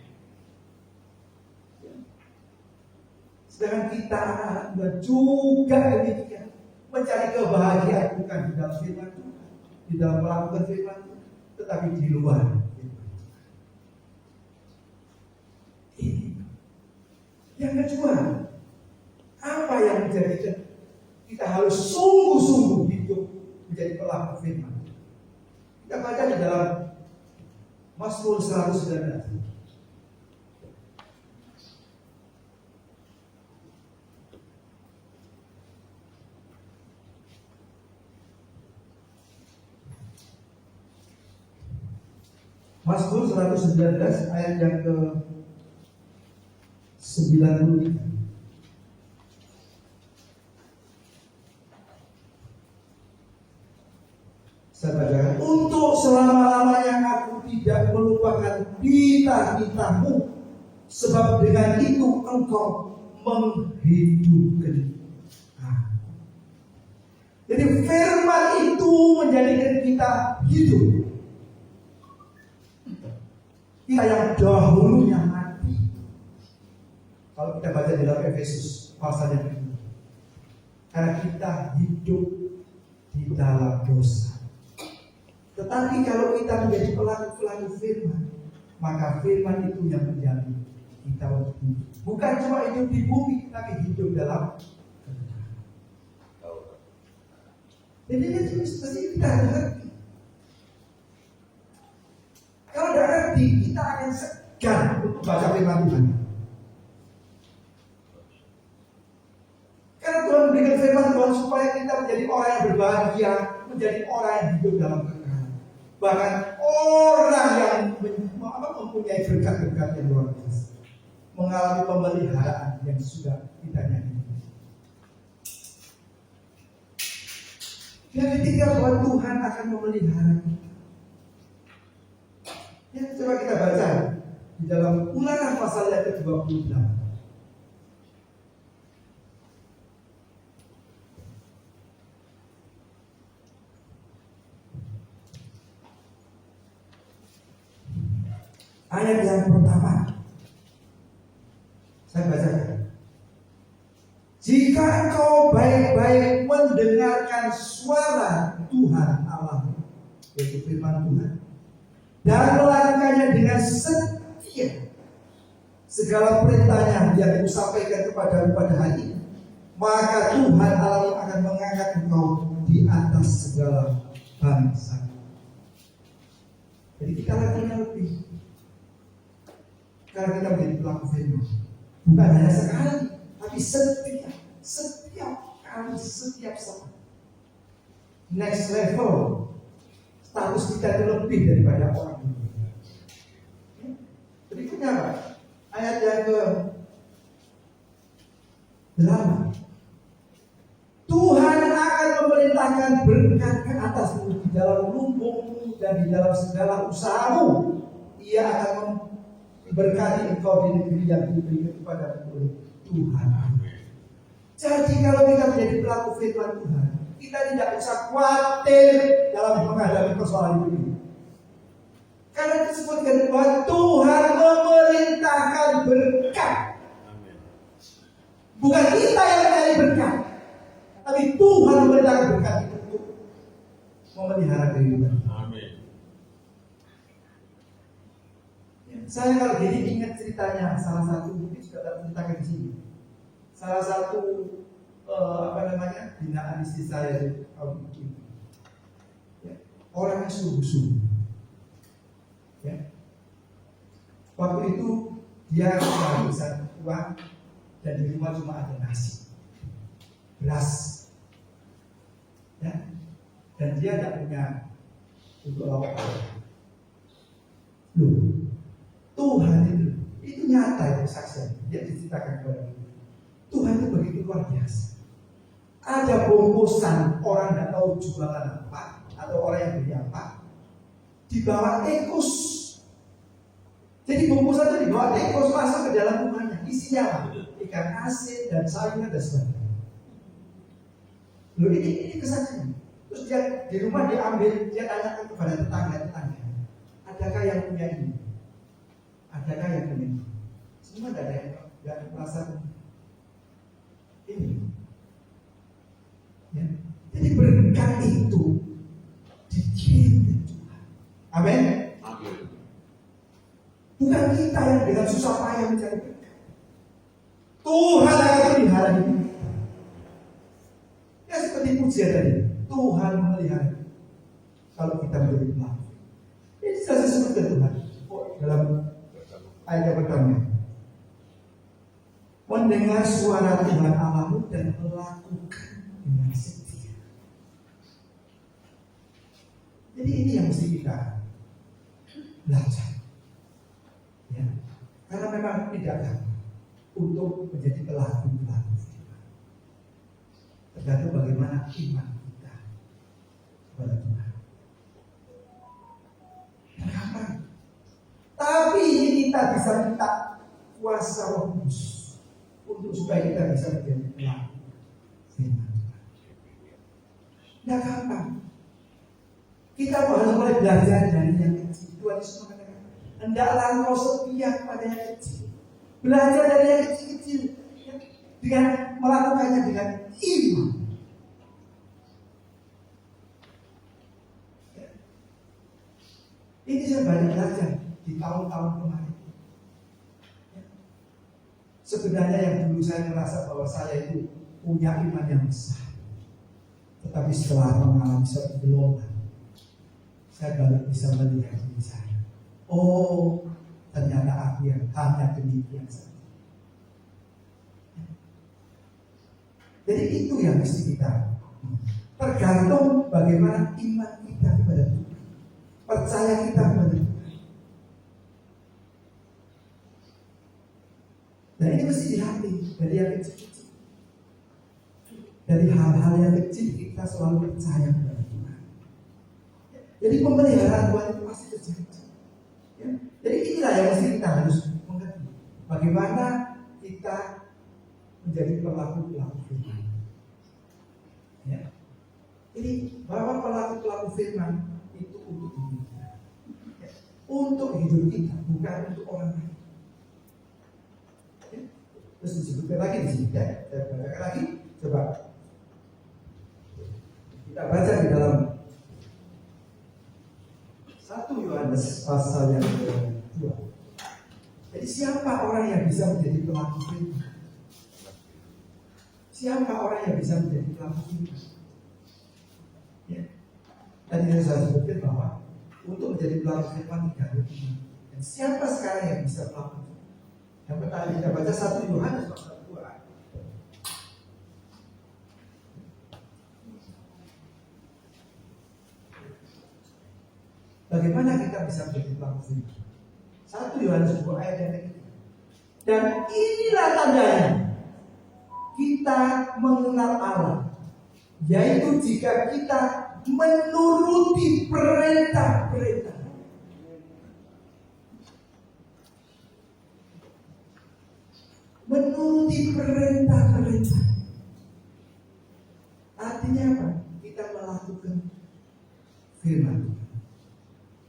Sedangkan kita anak-anak juga demikian, mencari kebahagiaan bukan di dalam firman Tuhan, di dalam melakukan firman Tuhan, tetapi di luar firman Tuhan. Ini. Yang kedua, apa yang menjadikan kita harus sungguh-sungguh hidup menjadi pelaku firman. Kita baca di dalam Mazmur 119. Mazmur 119 ayat yang ke 93. Saya bacakan, untuk selama-lamanya aku tidak melupakan titah-titahmu, sebab dengan itu engkau menghidupkan aku. Jadi firman itu menjadikan kita hidup. Kita yang dahulunya mati. Kalau kita baca di dalam Efesus pasal yang kedua, karena kita hidup di dalam dosa. Tetapi kalau kita menjadi pelaku-pelaku firman, maka firman itu yang menjadi kita untuk hidup. Bukan cuma hidup di bumi, tapi hidup dalam kebenaran. Jadi itu mesti kita ngerti. Kalau tidak ngerti, kita akan segan untuk baca firman Tuhan. Karena Tuhan memberikan firman Tuhan supaya kita menjadi orang yang berbahagia, menjadi orang yang hidup dalam kekayaan. Bahkan orang yang mempunyai berkat-berkat yang luar biasa, mengalami pemeliharaan yang sudah kita nyanyikan. Dan ketika bahwa Tuhan akan memelihara kita. Ya, coba kita baca di dalam Ulangan pasal yang ke-28. Ayat yang pertama, saya bacakan. Jika engkau baik-baik mendengarkan suara Tuhan Allah, yaitu firman Tuhan, dan melakukannya dengan setia, segala perintahnya yang disampaikan kepadamu pada hari ini, maka Tuhan Allah akan mengangkat engkau di atas segala bangsa. Jadi kita lakukan lebih. Karena kita menjadi pelaku firman, bukan hanya sekali, tapi setiap kali, setiap saat. Next level, status kita itu lebih daripada orang lain. Berikutnya apa? Ayat yang ke-8. Tuhan akan memerintahkan berkat ke atasmu di dalam lumbungmu dan di dalam segala usahamu. Ia akan berkati engkau di negeri yang diberikan kepada Tuhan. Jadi kalau kita menjadi pelaku firman Tuhan, kita tidak usah khawatir dalam menghadapi persoalan ini. Karena disebutkan bahwa Tuhan memerintahkan berkat. Bukan kita yang mencari berkat, tapi Tuhan memerintahkan berkat itu untuk memelihara kehidupan. Amin. Saya kalau gini ingat ceritanya salah satu, mungkin juga tak ceritakan di sini. Salah satu binaan istri saya di tahun ini. Ya, orang yang sungguh-sungguh. Ya. Waktu itu dia kehabisan uang dan di rumah cuma ada nasi, beras, ya. Dan dia tidak punya untuk lauk. Loh, Tuhan itu nyata, itu saksian. Dia diceritakan kepada kita. Tuhan itu begitu luar biasa. Ada bungkusan orang tidak tahu jualan apa atau orang yang beli apa, dibawa tikus. Jadi bungkusan itu dibawa tikus masuk ke dalam rumahnya. Isinya apa? Ikan asin dan sayuran dan sebagainya. Loh, ini kesaksian. Terus dia di rumah diambil, dia tanyakan kepada tetangga-tetangga, adakah yang punya ini? Adakah yang punya ini? Semua tidak ada yang merasa ini. Ya. Jadi berkat itu dikirim dari Tuhan. Amin. Bukan kita yang dengan susah payah mencari berkat. Tuhan akan melihara hidup. Ya, seperti pujian tadi, Tuhan melihat kalau kita menjadi pelaku. Ini saya sebutkan Tuhan dalam ayat yang pertama. Mendengar suara Tuhan Allahmu dan melakukan dengan setia. Jadi ini yang mesti kita belajar. Ya. Karena memang tidak gampang untuk menjadi pelaku. Tergantung bagaimana iman kita kepada Tuhan. Gampang. Tapi kita bisa minta kuasa Roh Kudus untuk supaya kita bisa menjadi pelaku firman Tuhan. Tidak gampang. Kita harus mulai belajar dari yang kecil. Tuhan Yesus mengatakan, hendaklah engkau setia kepada yang kecil. Belajar dari yang kecil-kecil dengan melakukannya dengan iman. Ini saya banyak belajar di tahun-tahun kemarin. Sebenarnya yang dulu saya merasa bahwa saya itu punya iman yang besar, tetapi setelah mengalami satu gelombang, saya baru bisa melihat diri saya. Oh, ternyata aku yang hanya demikian saja. Jadi itu yang mesti kita tergantung bagaimana iman kita kepada Tuhan, percaya kita kepada Tuhan. Dan ini mesti dilatih dari yang kecil-kecil. Dari hal-hal yang kecil kita selalu percaya kepada Tuhan. Jadi pemeliharaan Tuhan itu pasti terjadi. Ya. Jadi inilah yang mesti kita harus mengerti. Bagaimana kita menjadi pelaku-pelaku firman. Ya. Jadi bahwa pelaku-pelaku firman itu untuk hidup kita. Ya. Untuk hidup kita, bukan untuk orang lain. Ya. Terus disebutkan lagi di sini, ya. Saya bacakan lagi, coba kita baca di dalam 1 Yohanes pasal yang kedua. Jadi siapa orang yang bisa menjadi pelaku firman? Siapa orang yang bisa menjadi pelaku firman? Ya. Tadi saya sebutkan bahwa untuk menjadi pelaku firman tidak ada iman. Dan siapa sekarang yang bisa melakukan? Yang pertama kita baca 1 Yohanes pasal 2. Bagaimana kita bisa menjadi pelaku firman? 1 Yohanes 2 ayat yang ketiga. Dan inilah tandanya kita mengenal Allah, yaitu jika kita menuruti perintah-perintah. Menuruti perintah-perintah. Artinya apa? Kita melakukan firman.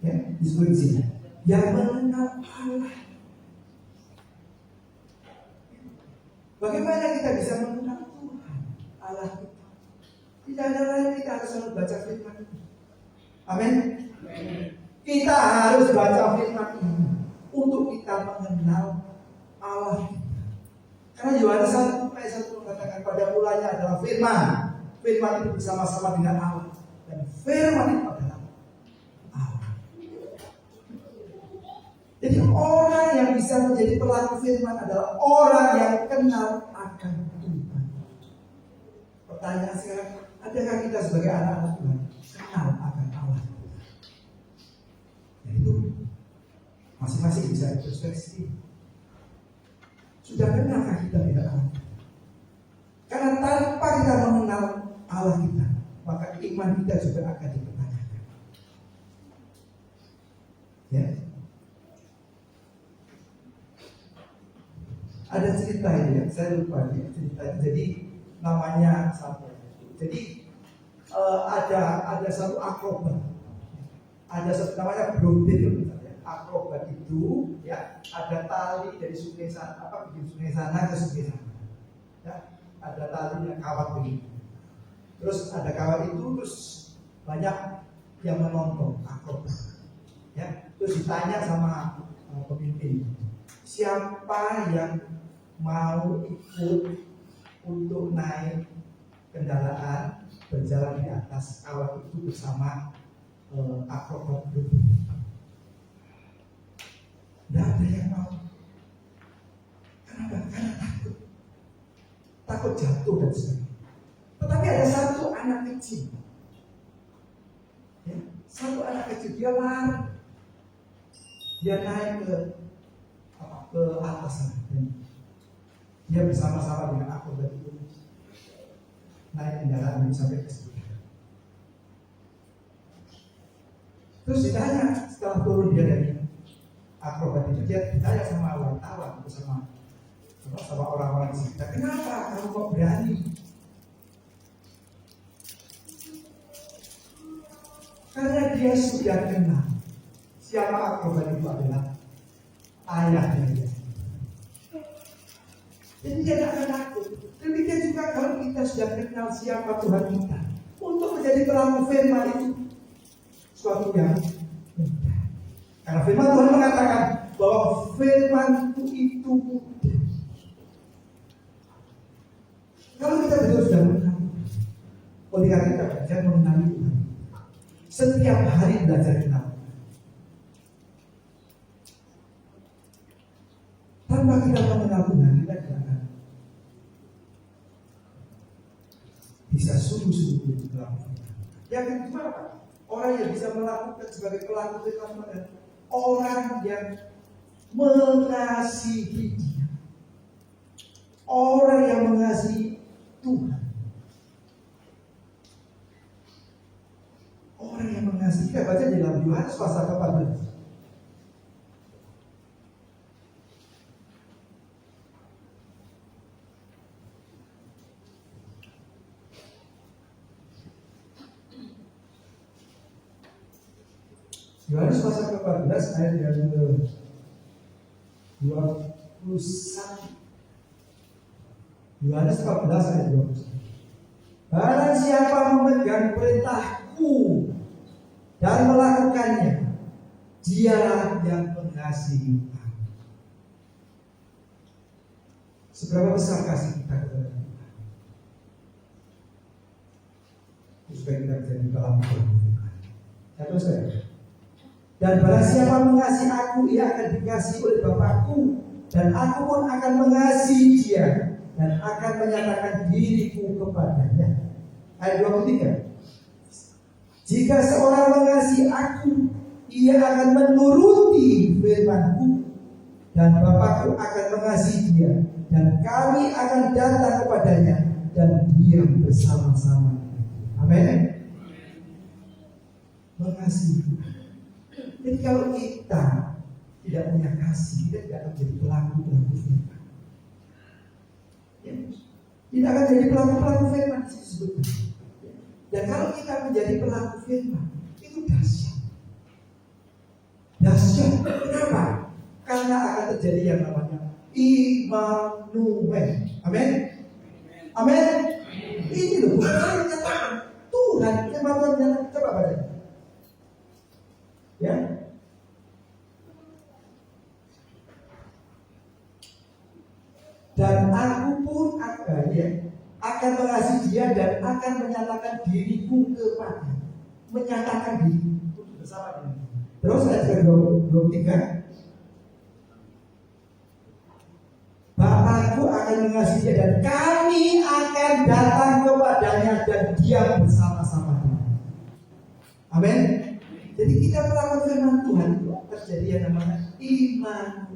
Ya, disebut di sini. Yang mengenal Allah. Bagaimana kita bisa mengenal Tuhan Allah kita? Tidak ada lain, kita harus selalu baca firman ini. Amin. Kita harus baca firman ini untuk kita mengenal Allah kita. Karena Yohanes 1 ayat 1 mengatakan pada mulanya adalah firman. Firman itu bersama-sama dengan Allah. Dan firman itu adalah Allah. Jadi orang yang bisa menjadi pelaku firman adalah orang yang kenal akan Tuhan. Pertanyaan sekarang, adakah kita sebagai anak-anak Tuhan kenal akan Allah? Ya itu masing-masing bisa introspeksi. Sudah kenalkah kita dengan Allah? Karena tanpa kita mengenal Allah kita, maka iman kita juga akan dipertanyakan. Ya. Ada cerita ini ya, saya lupa ya, cerita. Jadi namanya sampai. Jadi ada satu akrobat, ada satu namanya brodil, akrobat itu ya ada tali dari sungai sana, bikin sungai sana ke sungai sana, ya ada tali yang kawat begini. Terus ada kawat itu, terus banyak yang menonton akrobat, ya terus ditanya sama pemimpin, siapa yang mau ikut untuk naik kendaraan berjalan di atas awan itu bersama akrobat itu. Tidak ada yang mau. Kenapa? Karena takut jatuh dan sebagainya. Tetapi ada satu anak kecil, ya, satu anak kecil dia lari, dia naik ke atas sana. Dia bersama-sama dengan akrobat itu naik kendaraan sampai ke situ. Terus ditanya setelah turun dia dari akrobat itu, dia ditanya sama wartawan atau sama orang-orang di sekitar, kenapa kamu kok berani? Karena dia sudah kenal siapa akrobat itu adalah ayahnya dia. Jadi dia tidak akan takut. Demikian juga kalau kita sudah kenal siapa Tuhan kita, untuk menjadi pelaku firman itu suatu yang mudah. Karena firman Tuhan mengatakan bahwa firman itu mudah. Kalau kita betul sudah mengenal, oleh karena kita belajar mengenali Tuhan, setiap hari belajar kenal. Tanpa kita mengenal Tuhan, kita tidak akan bisa sungguh-sungguh melakukan. Yang kedua apa? Orang yang bisa melakukan sebagai pelaku firman adalah orang yang mengasihi Dia, orang yang mengasihi Tuhan, orang yang mengasihi. Kita baca di dalam Yohanes pasal 14. Yohanes pasal 14 ayat yang ke-21. Yohanes 14 ayat 21. Barang siapa memegang perintahku dan melakukannya, dialah yang mengasihi aku. Seberapa besar kasih kita kepada Tuhan? Supaya kita menjadi pelaku Tuhan. Ya terus saya. Dan barang siapa mengasihi aku, ia akan dikasihi oleh Bapakku, dan aku pun akan mengasihi dia dan akan menyatakan diriku kepadanya. Ayat 23. Jika seorang mengasihi aku, ia akan menuruti firman-Ku, dan Bapakku akan mengasihi dia, dan kami akan datang kepadanya dan diam bersama-sama. Amin. Mengasihi Tuhan. Jadi kalau kita tidak punya kasih, kita tidak akan menjadi pelaku firman. Ya. Tidak akan jadi pelaku firman disebutkan. Dan kalau kita menjadi pelaku firman, itu dahsyat. Dahsyat. Kenapa? Karena akan terjadi yang namanya Immanuel. Amin. Amin. Ini loh, bukan saya menyatakan Tuhan firman Tuhan. Coba baca. Ya. Dan aku pun akan mengasihi dia dan akan menyatakan diriku kepada. Menyatakan diriku bersama dia. Terus ayat 23. Bapakku akan mengasihi dia dan kami akan datang kepadanya dan diam bersama-sama dia. Amin. Jadi kita melakukan firman Tuhan itu terjadi yang namanya iman.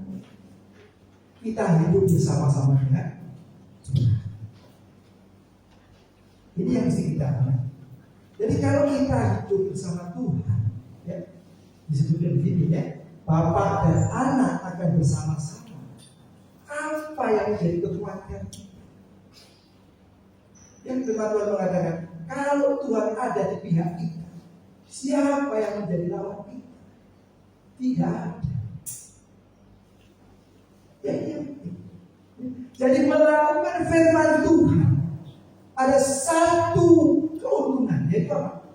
Kita hidup bersama-sama dengan Tuhan. Ini yang mesti kita alami. Jadi kalau kita hidup bersama Tuhan, ya, disebutkan begini ya, Bapa dan Anak akan bersama-sama. Apa yang menjadi kekuatan? Yang firman Tuhan mengatakan, kalau Tuhan ada di pihak kita, siapa yang menjadi lawan kita? Tidak ada. Ya. Jadi melakukan firman Tuhan ada satu keuntungan, yaitu apa?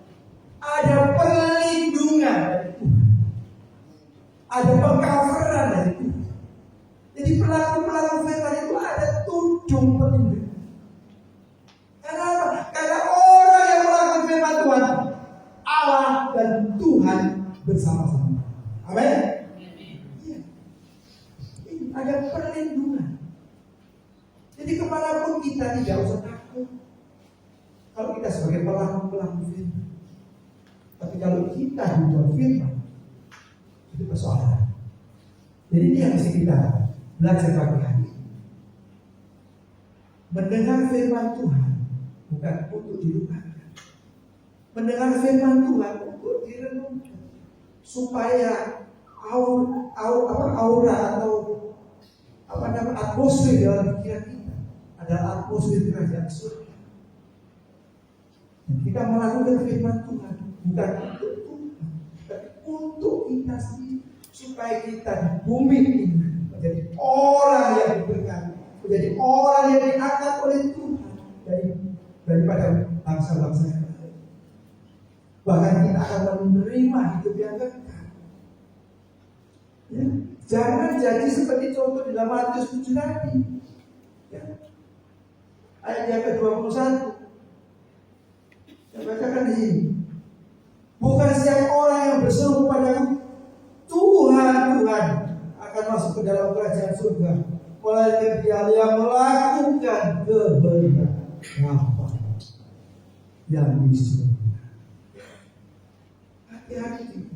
Ada perlindungan dari Tuhan, ada pengcoveran dari Tuhan. Jadi pelaku firman itu ada tudung perlindungan. Karena apa? Karena orang yang bersama-sama. Amin. Iya. Ini ada perlindungan. Jadi kemanapun kita tidak usah takut. Kalau kita sebagai pelaku firman. Tapi kalau kita bukan firman, itu persoalan. Jadi ini yang mesti kita belajar pagi hari ini. Mendengar firman Tuhan bukan untuk dilupakan. Mendengar firman Tuhan untuk direnungkan, supaya aura atau atmosfer dalam pikiran kita adalah atmosfer kerajaan surga. Dan kita melakukan firman Tuhan bukan untuk Tuhan, tapi untuk kita sendiri, supaya kita di bumi ini menjadi orang yang diberkati, menjadi orang yang diangkat oleh Tuhan daripada bangsa-bangsa yang lain. Bahkan kita akan menerima hidup yang kekal. Ya. Jangan jadi seperti contoh di dalam Matius 7 tadi. Ya. Ayat yang ke-21. Saya bacakan di sini. Bukan setiap orang yang berseru kepadaku, Tuhan, Tuhan, akan masuk ke dalam kerajaan surga, melainkan dia yang melakukan kehendak Bapa yang di surga. Hati-hati.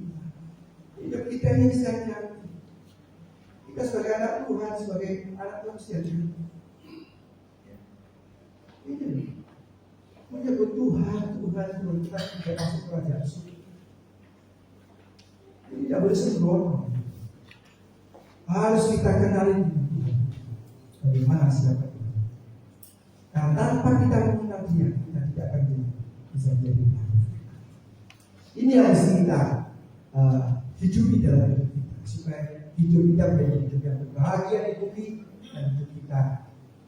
Hidup kita ini hati-hati. Kita sebagai anak Tuhan, sebagai anak manusia, ini menyebut Tuhan kita tidak masuk kerajaan surga. Ini tidak boleh sembrono. Harus kita kenali bagaimana siapa Tuhan. Karena tanpa kita mengenal Dia, kita tidak akan bisa menjadi baik. Ini yang harus kita hidupi dalam hidup kita, supaya hidup kita menjadi hidup yang berbahagia di bumi, dan hidup kita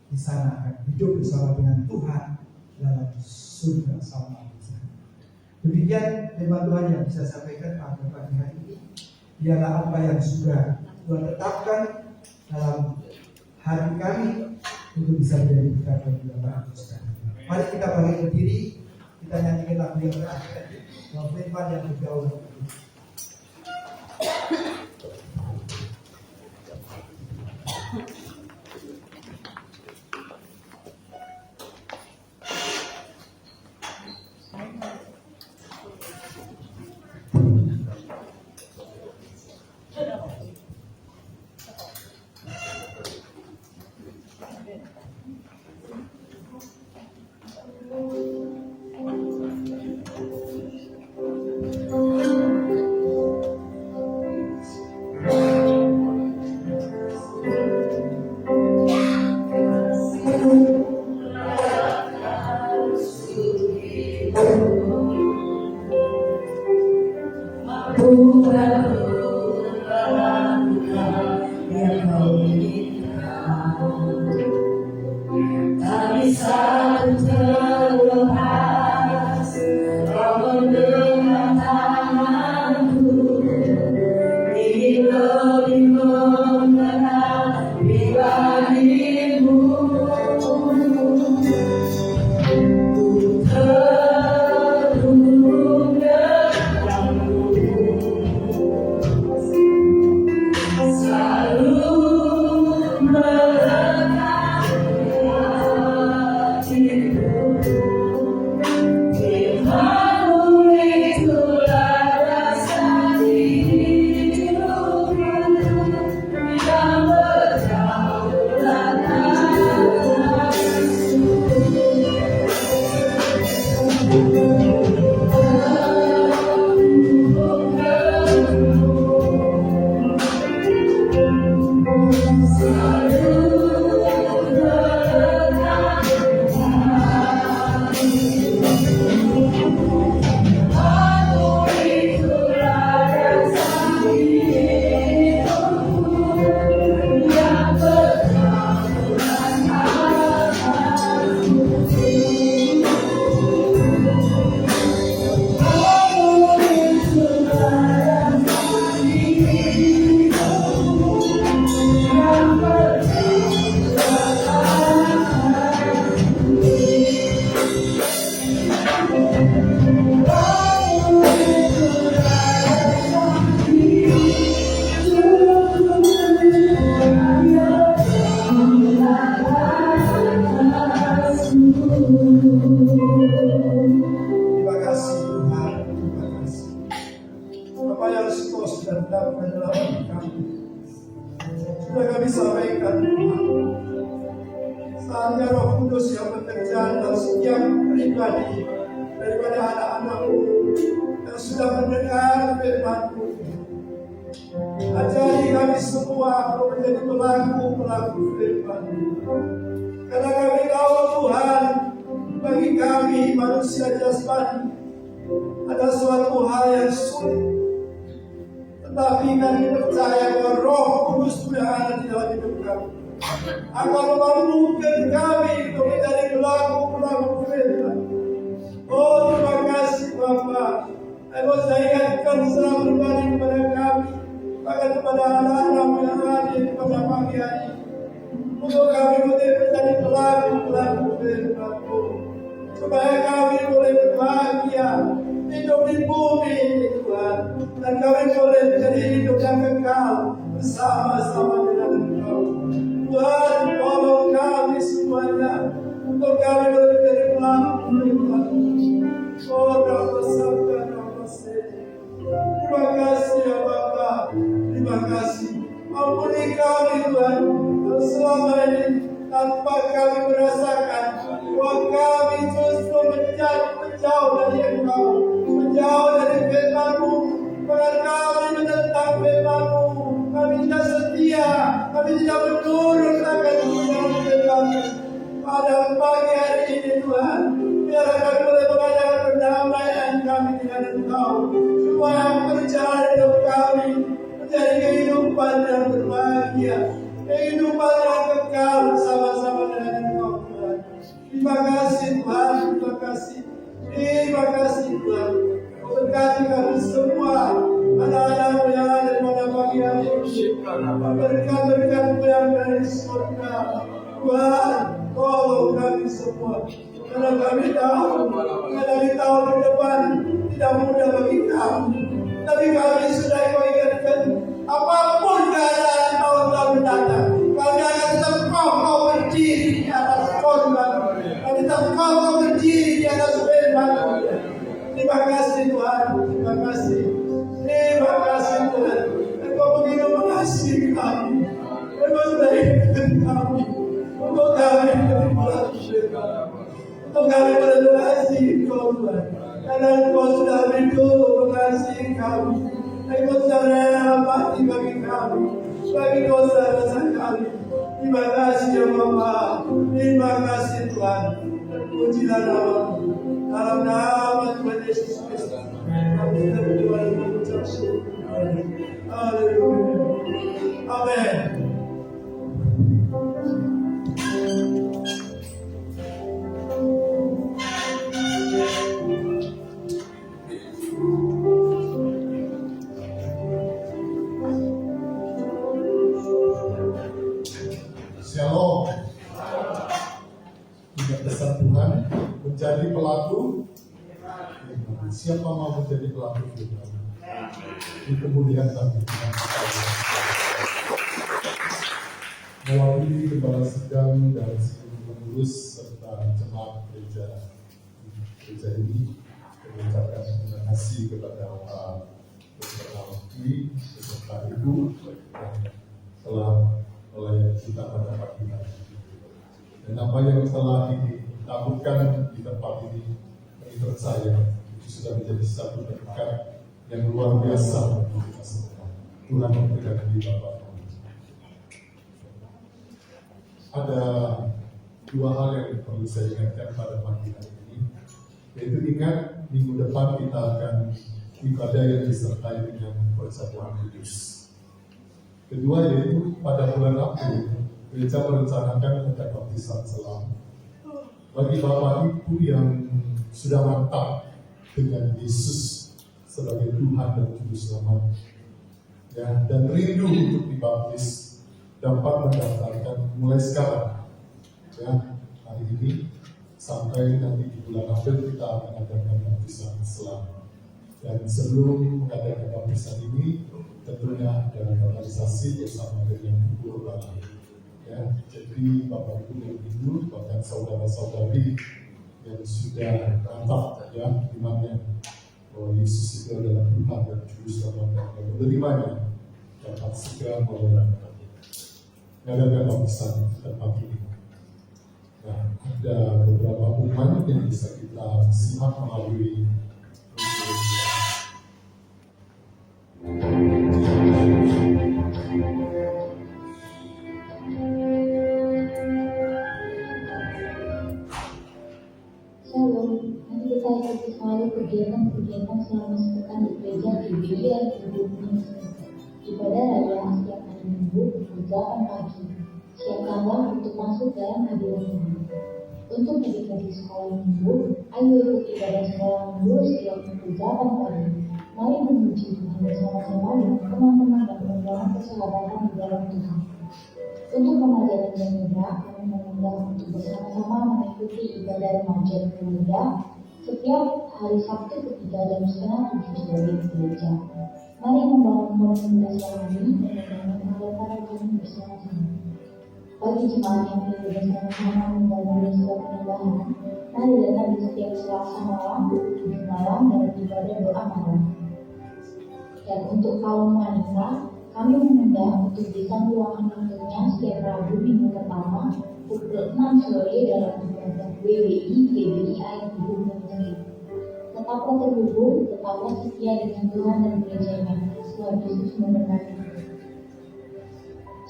di sana akan hidup bersama dengan Tuhan dalam surga sama. Demikian firman Tuhan yang bisa sampaikan pada pagi hari ini. Ialah apa yang sudah Tuhan tetapkan dalam hati kami untuk bisa menjadi berkat bagi Bapak Ibu sekalian. Mari kita bangkit berdiri, kita nyanyikan lagu yang terakhir, yang firman yang bergaul. terhadap penyelamat kami. Sudah kami sampaikan, saatnya Roh Kudus yang bekerja dalam setiap pribadi daripada anak-anakmu yang sudah mendengar firman-Mu. Ajari kami semua untuk menjadi pelaku-pelaku firman. Karena kami tahu Tuhan, bagi kami manusia jasmani ada suatu hal yang sulit. Tetapi kami percaya bahwa Roh Kudus sudah ada di dalam hidup kami, akan memampukan kami untuk menjadi pelaku-pelaku firman. Oh, terima kasih Bapa. Aku saya ingatkan secara pribadi kepada kami, bahkan kepada anak-anak yang hadir pada pagi hari, untuk kami boleh menjadi pelaku-pelaku firman-Mu, supaya kami boleh berbahagia hidup di bumi ini Tuhan, dan kami boleh menjadi hidup yang kekal bersama-sama dengan Engkau. Tuhan, tolong kami semuanya untuk kami boleh menjadi pelaku firman. Oh, Rama Sabda, Rama Sedi. Terima kasih ya Bapa, terima kasih. Ampuni kami Tuhan, yang selama ini tanpa kami merasakan bahwa kami justru menjauh dari Engkau, menjauh dari firman-Mu. Bahkan kami menentang firman-Mu, kami tidak setia, kami tidak menurut akan firman-Mu. Pada pagi hari ini Tuhan, biar kami boleh mengadakan perdamaian kami dengan Engkau, supaya perjalanan hidup kami menjadi kehidupan yang berbahagia, kehidupan yang kekal bersama-sama dengan Engkau Tuhan. Terima kasih Tuhan, terima kasih Tuhan. Berkati kami semua, anak-anak yang ada pada pagi hari ini. Berkat-berkat-Mu yang dari surga. Tuhan, tolong kami semua. Karena kami tahu ke depan tidak mudah bagi kami. Tapi kami sudah ingatkan, apapun keadaan tahun-tahun mendatang, kami akan tetap kokoh berdiri di atas korban. Kami tetap kokoh berdiri di atas firman. Terima kasih Tuhan, terima kasih Tuhan. Engkau begitu mengasihi kami, Engkau menjadikan kami, untuk kami menjadi pelaku firman, untuk kami mengasihi Engkau Tuhan. Karena Engkau sudah dulu mengasihi kami, Engkau sudah rela mati bagi kami, bagi dosa-dosa kami. Terima kasih ya Bapa, terima kasih Tuhan. Terpujilah nama-Mu. Dalam nama Tuhan Yesus Kristus, kami sudah berdoa dan mengucap syukur. Haleluya. Amin. Shalom. Ingat pesan Tuhan, menjadi pelaku. Siapa mau menjadi pelaku firman? Di kemudian hari. Mewakili Gembala Sedang dan seluruh pengurus serta jemaat gereja ini, mengucapkan terima kasih kepada Pak Dr. Alki beserta Ibu yang telah melayani kita pada pagi hari ini. Dan apa yang telah ditaburkan di tempat ini, menurut saya itu sudah menjadi satu berkat yang luar biasa bagi kita semua. Tuhan memberkati Bapak. Ada dua hal yang perlu saya ingatkan pada pagi hari ini, yaitu ingat minggu depan kita akan ibadah yang disertai dengan persatuan kudus. Kedua yaitu pada bulan April, gereja merencanakan ada baptisan selam bagi Bapak Ibu yang sudah mantap dengan Yesus sebagai Tuhan dan Juru Selamat, ya, dan rindu untuk dibaptis, dapat mendaftarkan mulai sekarang, ya, hari ini sampai nanti di bulan April kita akan adakan baptisan selam. Dan sebelum mengadakan baptisan ini, tentunya ada organisasi bersama dengan Ibu Urbana. Ya, jadi Bapak Ibu yang rindu, bahkan saudara-saudari yang sudah mantap, ya, imannya, bahwa Yesus itu adalah Tuhan dan Juru Selamat dan menerimanya dapat segera melakukan ada pesan dan pagi ini. Nah, ada beberapa umat yang bisa kita simak melalui Shalom, nanti kita ikuti selalu kegiatan-kegiatan selama sepekan di gereja GBI ibadah raya setiap hari Minggu pukul 8 pagi. Siapkanlah untuk masuk dalam hadirat Tuhan. Untuk mendekati sekolah Minggu, ayo ikut ibadah sekolah Minggu setiap pukul 8 pagi. Mari memuji Tuhan bersama-sama dengan teman-teman dan membangun persahabatan di dalam Tuhan. Untuk remaja dan muda, kami mengundang untuk bersama-sama mengikuti ibadah remaja dan muda setiap hari Sabtu ketiga jam 6:30 sore di gereja. Mari membangun komunitas rohani dan membangun pengharapan kami bersama-sama. Bagi jemaat yang ingin bersama-sama membangun desa penyembahan, mari datang di setiap Selasa malam, Minggu malam, dan ibadah doa malam. Dan untuk kaum wanita, kami mengundang untuk bisa meluangkan waktunya setiap Rabu Minggu pertama pukul 6 sore dalam ibadah WWI GBI Hidung dan Seri. Tetaplah terhubung, tetaplah setia dengan Tuhan dan gerejanya. Tuhan Yesus memberkati.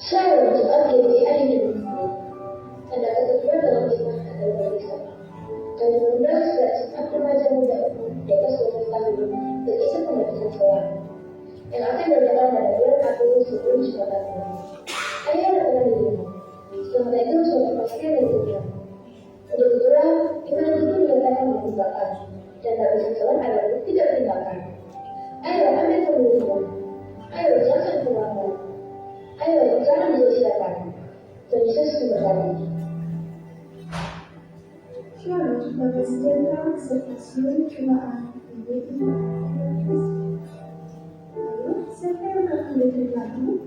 Shalom, jemaat GBI Hidung Seri. Anda ketemuan dalam iman anda bersama. Kami mengundang setiap jemaat remaja muda di atas 12 tahun untuk ikut pembaptisan sekolah yang akan berjalan pada bulan April sebelum Jumatan Tuhan. Ayo datang di rumah. Setelah itu suatu kepastian dari Tuhan. Untuk itulah iman itu menyatakan meninggalkan dan tak bisa jalan adalah bukti dari tindakan. Ayo ambil kemudian. Ayo jangan kemana. Ayo jangan disia-siakan. Tuhan Yesus memberkati. Shalom, Bapak Sejahtera serta seluruh jemaat GBI. Siapa yang akan lirik lagu?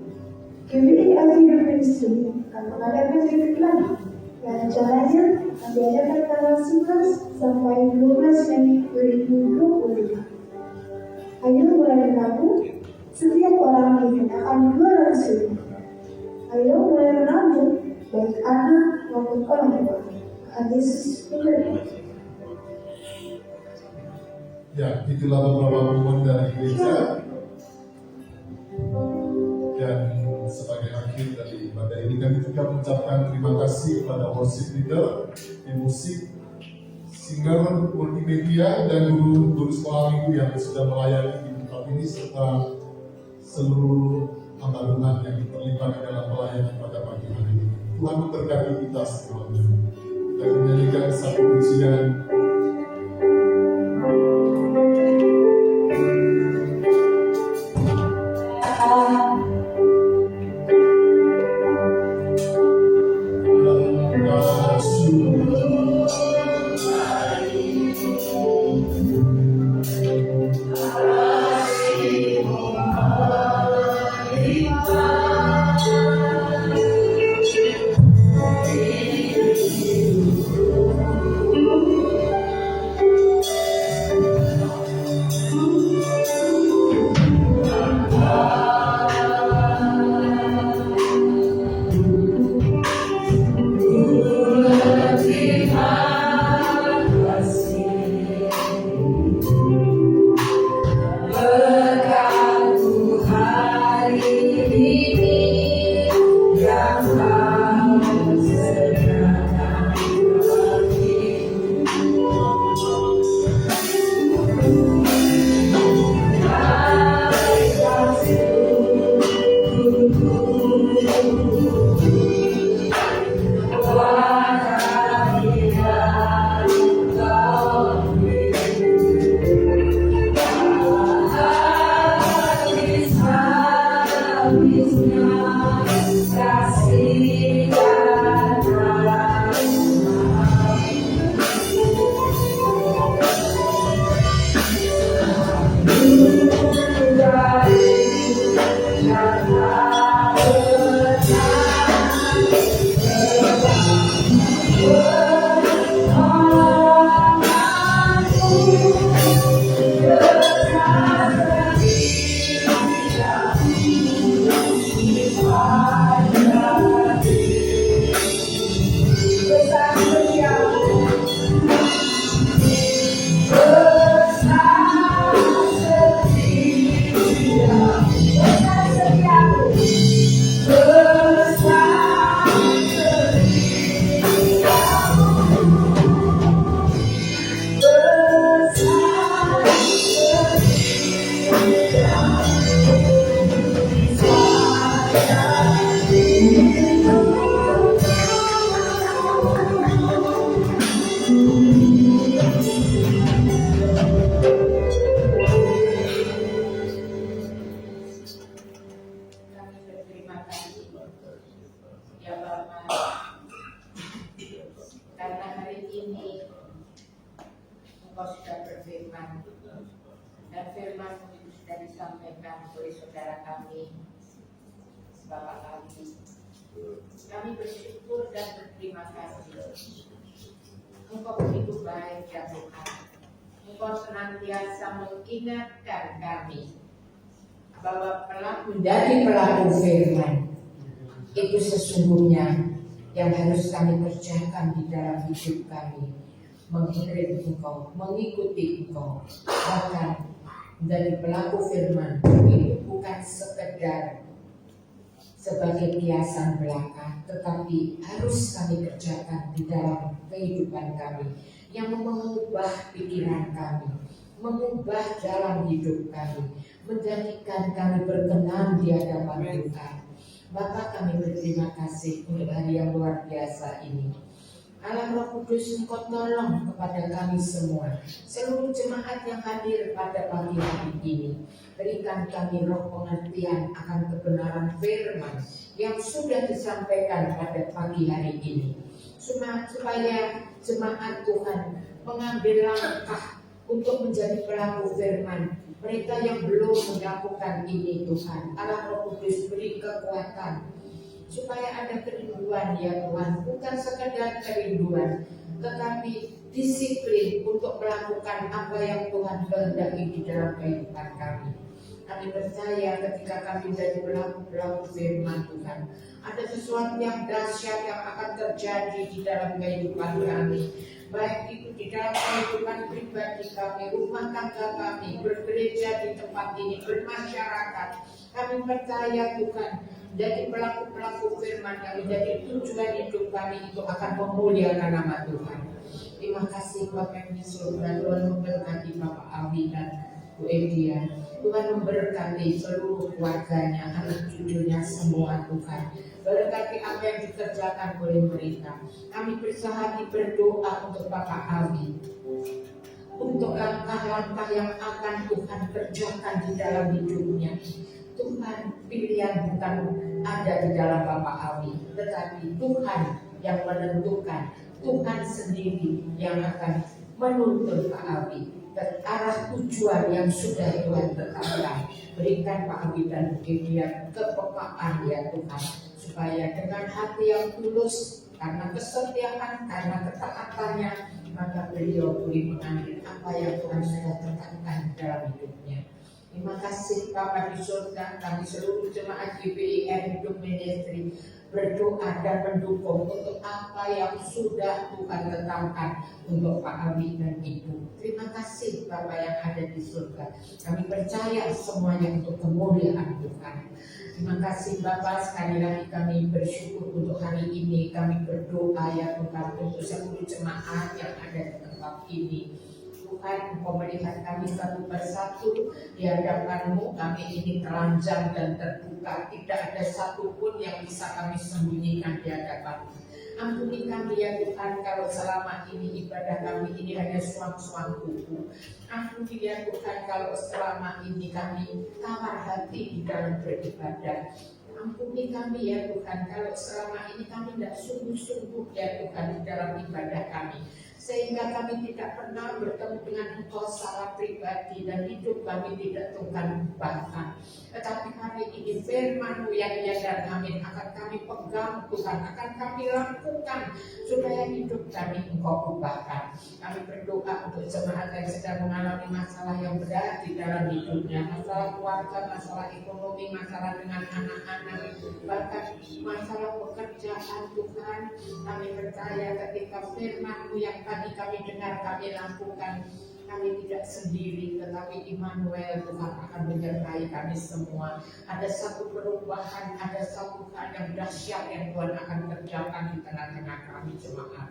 GBI Hidup Ministry akan mengadakan lirik lagu yang rencananya akan diadakan tanggal 11 sampai 12 Mei 2025. Ayo mulai lagu, setiap orang dikenakan 200 ribu. Ayo mulai menabung, baik anak maupun orang tua. Tuhan Yesus memberkati. ya, itulah beberapa momen dari gereja. Dan sebagai akhir dari ibadah ini kami juga mengucapkan terima kasih kepada worship leader, tim musik, singer, multimedia, dan guru sekolah minggu yang sudah melayani di tempat ini serta seluruh hamba Tuhan yang terlibat dalam pelayanan pada pagi hari ini. Tuhan memberkati kita semuanya. Kita menyanyikan satu pujian. Thank you. berfirman, dan firman itu sudah disampaikan oleh saudara kami, Bapak kami. Kami bersyukur dan berterima kasih. Engkau begitu baik ya Tuhan. Engkau senantiasa mengingatkan kami bahwa menjadi pelaku firman itu sesungguhnya yang harus kami kerjakan di dalam hidup kami. Mengiring Engkau, mengikuti Engkau, bahkan menjadi pelaku firman itu bukan sekedar sebagai kiasan belaka, tetapi harus kami kerjakan di dalam kehidupan kami yang mengubah pikiran kami, mengubah jalan hidup kami, menjadikan kami berkenan di hadapan Tuhan. Bapak, kami berterima kasih untuk hari yang luar biasa ini. Allah Roh Kudus, Engkau tolong kepada kami semua, seluruh jemaat yang hadir pada pagi hari ini. Berikan kami roh pengertian akan kebenaran firman yang sudah disampaikan pada pagi hari ini, supaya jemaat Tuhan mengambil langkah untuk menjadi pelaku firman. Mereka yang belum melakukan ini, Tuhan, Allah Roh Kudus, beri kekuatan supaya ada kerinduan ya Tuhan, bukan sekadar kerinduan, tetapi disiplin untuk melakukan apa yang Tuhan kehendaki di dalam kehidupan kami. Kami percaya ketika kami menjadi pelaku firman Tuhan, ada sesuatu yang dahsyat yang akan terjadi di dalam kehidupan kami, baik itu di dalam kehidupan pribadi kami, rumah tangga kami, bergereja di tempat ini, bermasyarakat. Kami percaya Tuhan, jadi pelaku-pelaku firman kami, jadi tujuan hidup kami itu akan memuliakan nama Tuhan. Terima kasih Bapak yang di surga. Tuhan memberkati Bapak Abi dan Bu Edia. Tuhan memberkati seluruh keluarganya, anak cucunya semua Tuhan. Berkati apa yang dikerjakan oleh mereka. Kami bersahati berdoa untuk Bapak Abi, untuk langkah-langkah yang akan Tuhan kerjakan di dalam hidupnya. Tuhan, pilihan bukan ada di dalam Bapak Abi, tetapi Tuhan yang menentukan. Tuhan sendiri yang akan menuntun Pak Abi ke arah tujuan yang sudah Tuhan tetapkan. Berikan Pak Abi dan Bu Edia kepekaan ya Tuhan, supaya dengan hati yang tulus, karena kesetiaan, karena ketaatannya, maka beliau boleh mengambil apa yang Tuhan sudah tetapkan dalam hidupnya. Terima kasih Bapak di surga, kami seluruh jemaat GBIR Hidup Ministry berdoa dan mendukung untuk apa yang sudah Tuhan tetapkan untuk Pak Abi dan Ibu. Terima kasih Bapak yang ada di surga. Kami percaya semuanya untuk kemuliaan Tuhan. Terima kasih Bapak, sekali lagi kami bersyukur untuk hari ini. Kami berdoa ya Tuhan untuk seluruh jemaat yang ada di tempat ini. Tuhan, Engkau melihat kami satu persatu di hadapan-Mu. Kami ini telanjang dan terbuka, tidak ada satupun yang bisa kami sembunyikan di hadapan-Mu. Ampuni kami ya Tuhan, kalau selama ini ibadah kami ini hanya suang-suang kuku. Ampuni ya Tuhan, kalau selama ini kami tawar hati di dalam beribadah. Ampuni kami ya Tuhan, kalau selama ini kami tidak sungguh-sungguh ya Tuhan di dalam ibadah kami, sehingga kami tidak pernah bertemu dengan Engkau secara pribadi dan hidup kami tidak Tuhan ubahkan. Tetapi hari ini firman-Mu yang ya dan amin akan kami pegang Tuhan, akan kami lakukan supaya hidup kami Engkau ubahkan. Kami berdoa untuk jemaat yang sedang mengalami masalah yang berat di dalam hidupnya, masalah keluarga, masalah ekonomi, masalah dengan anak-anak, bahkan masalah pekerjaan Tuhan. Kami percaya ketika firman-Mu yang tadi kami dengar, kami lakukan, kami tidak sendiri, tetapi Immanuel Tuhan akan menyertai kami semua. Ada satu perubahan, ada satu hal yang dahsyat yang Tuhan akan kerjakan di tengah-tengah kami jemaat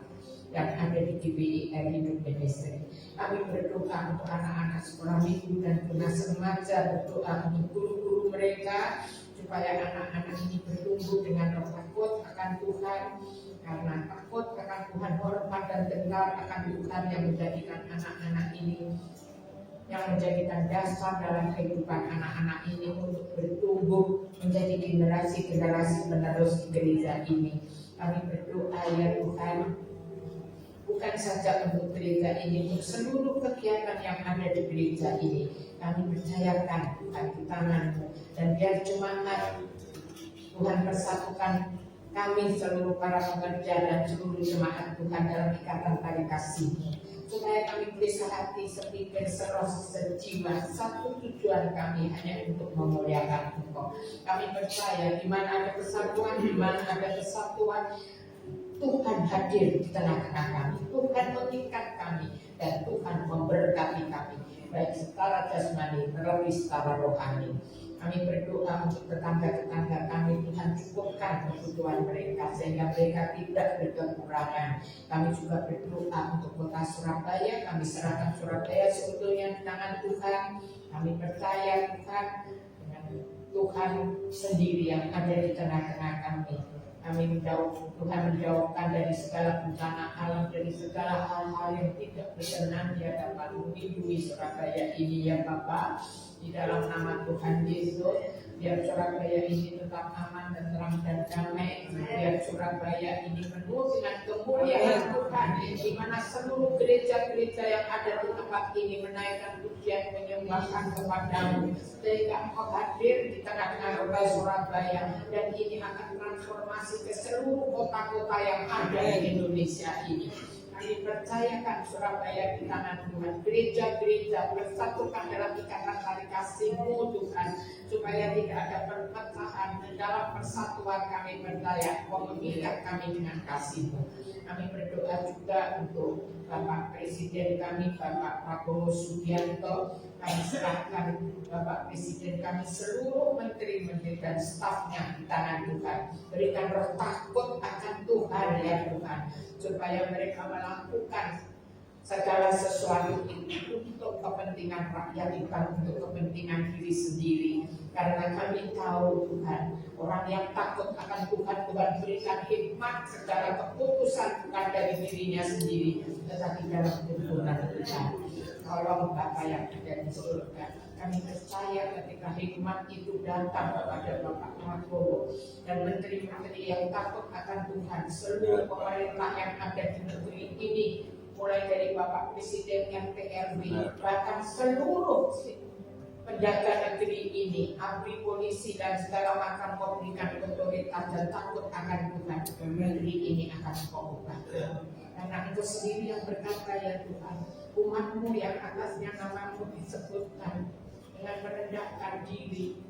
yang ada di GBIR Hidup Ministry. Kami berdoa untuk anak-anak sekolah minggu dan tunas remaja, berdoa untuk guru-guru mereka supaya anak-anak ini bertumbuh dengan roh takut akan Tuhan, karena takut akan Tuhan, hormat dan dendam akan Tuhan yang menjadikan anak-anak ini, yang menjadikan dasar dalam kehidupan anak-anak ini untuk bertumbuh menjadi generasi-generasi penerus di gereja ini. Kami berdoa ya Tuhan, bukan saja untuk gereja ini, untuk seluruh kegiatan yang ada di gereja ini. Kami percayakan Tuhan di tangan-Mu, dan biar jemaat Tuhan persatukan kami seluruh para pekerja dan seluruh jemaat Tuhan dalam ikatan tali kasih-Mu, supaya kami boleh sehati, sepikir, seroh, sejiwa. Satu tujuan kami hanya untuk memuliakan Engkau. Kami percaya di mana ada persatuan, di mana ada kesatuan, Tuhan hadir di tengah-tengah kami. Tuhan mengikat kami dan Tuhan memberkati kami, baik secara jasmani terlebih secara rohani. Kami berdoa untuk tetangga-tetangga kami, Tuhan cukupkan kebutuhan mereka sehingga mereka tidak berkekurangan. Kami juga berdoa untuk kota Surabaya. Kami serahkan Surabaya sebetulnya di tangan Tuhan. Kami percaya Tuhan dengan Tuhan sendiri yang ada di tengah-tengah kami. Kami Tuhan menjauhkan dari segala bencana alam, dari segala hal-hal yang tidak berkenan dia dapat melindungi Surabaya ini ya Bapa. Di dalam nama Tuhan Yesus, biar Surabaya ini tetap aman dan terang dan damai. Biar Surabaya ini penuh dengan kemuliaan Tuhan, di mana seluruh gereja-gereja yang ada di tempat ini menaikkan pujian menyembahkan kepadamu, sehingga Engkau hadir di tengah-tengah kota Surabaya, dan ini akan transformasi ke seluruh kota-kota yang ada di Indonesia ini. Kami percayakan Surabaya di tangan Tuhan. Gereja-gereja bersatukan dalam ikatan tali kasih-Mu Tuhan, supaya tidak ada perpecahan. Dan dalam persatuan kami percaya Engkau mengikat kami dengan kasih-Mu. Kami berdoa juga untuk Bapak Presiden kami, Bapak Prabowo Subianto. Kami serahkan Bapak Presiden kami, seluruh menteri-menteri dan stafnya di tangan Tuhan. Berikan roh takut akan Tuhan ya Tuhan, supaya mereka melakukan segala sesuatu itu untuk kepentingan rakyat, bukan untuk kepentingan diri sendiri. Karena kami tahu Tuhan, orang yang takut akan Tuhan, Tuhan berikan hikmat, segala keputusan bukan dari dirinya sendiri, tetapi dalam tuntunan Tuhan. Tolong Bapa yang ada di surga, kami percaya ketika hikmat itu datang kepada Bapak Prabowo dan menteri-menteri yang takut akan Tuhan, seluruh pemerintah yang ada di negeri ini, mulai dari Bapak Presiden yang PRB, bahkan seluruh penjaga negeri ini, ABRI, polisi dan segala macam memberikan otoritas dan takut akan Tuhan, negeri ini akan Kau ubah. Karena Engkau sendiri yang berkata ya Tuhan, umat-Mu yang atasnya nama-Mu disebutkan, dengan merendahkan diri,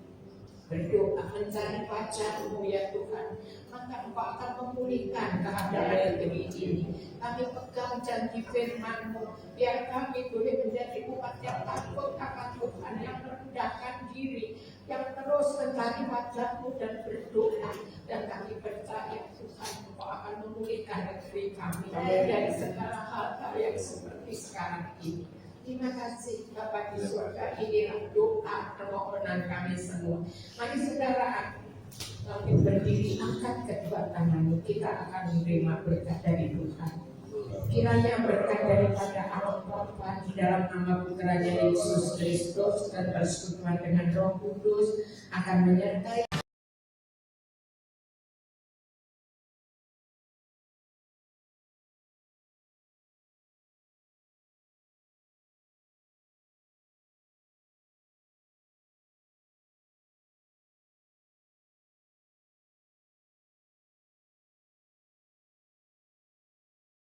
berdoa mencari wajah-Mu ya Tuhan, maka Engkau akan memulihkan keadaan negeri ini. Kami pegang janji firman-Mu, biar kami boleh menjadi umat yang takut akan Tuhan, yang merendahkan diri, yang terus mencari wajah-Mu dan berdoa. Dan kami percaya Tuhan, Engkau akan memulihkan negeri kami dari segala hal yang seperti sekarang ini. Terima kasih Bapa di surga, inilah doa permohonan kami semua. Mari saudara, kami berdiri, angkat kedua tangan, kita akan menerima berkat dari Tuhan. Kiranya berkat daripada Allah Bapa di dalam nama Putranya Yesus Kristus dan persekutuan dengan Roh Kudus akan menyertai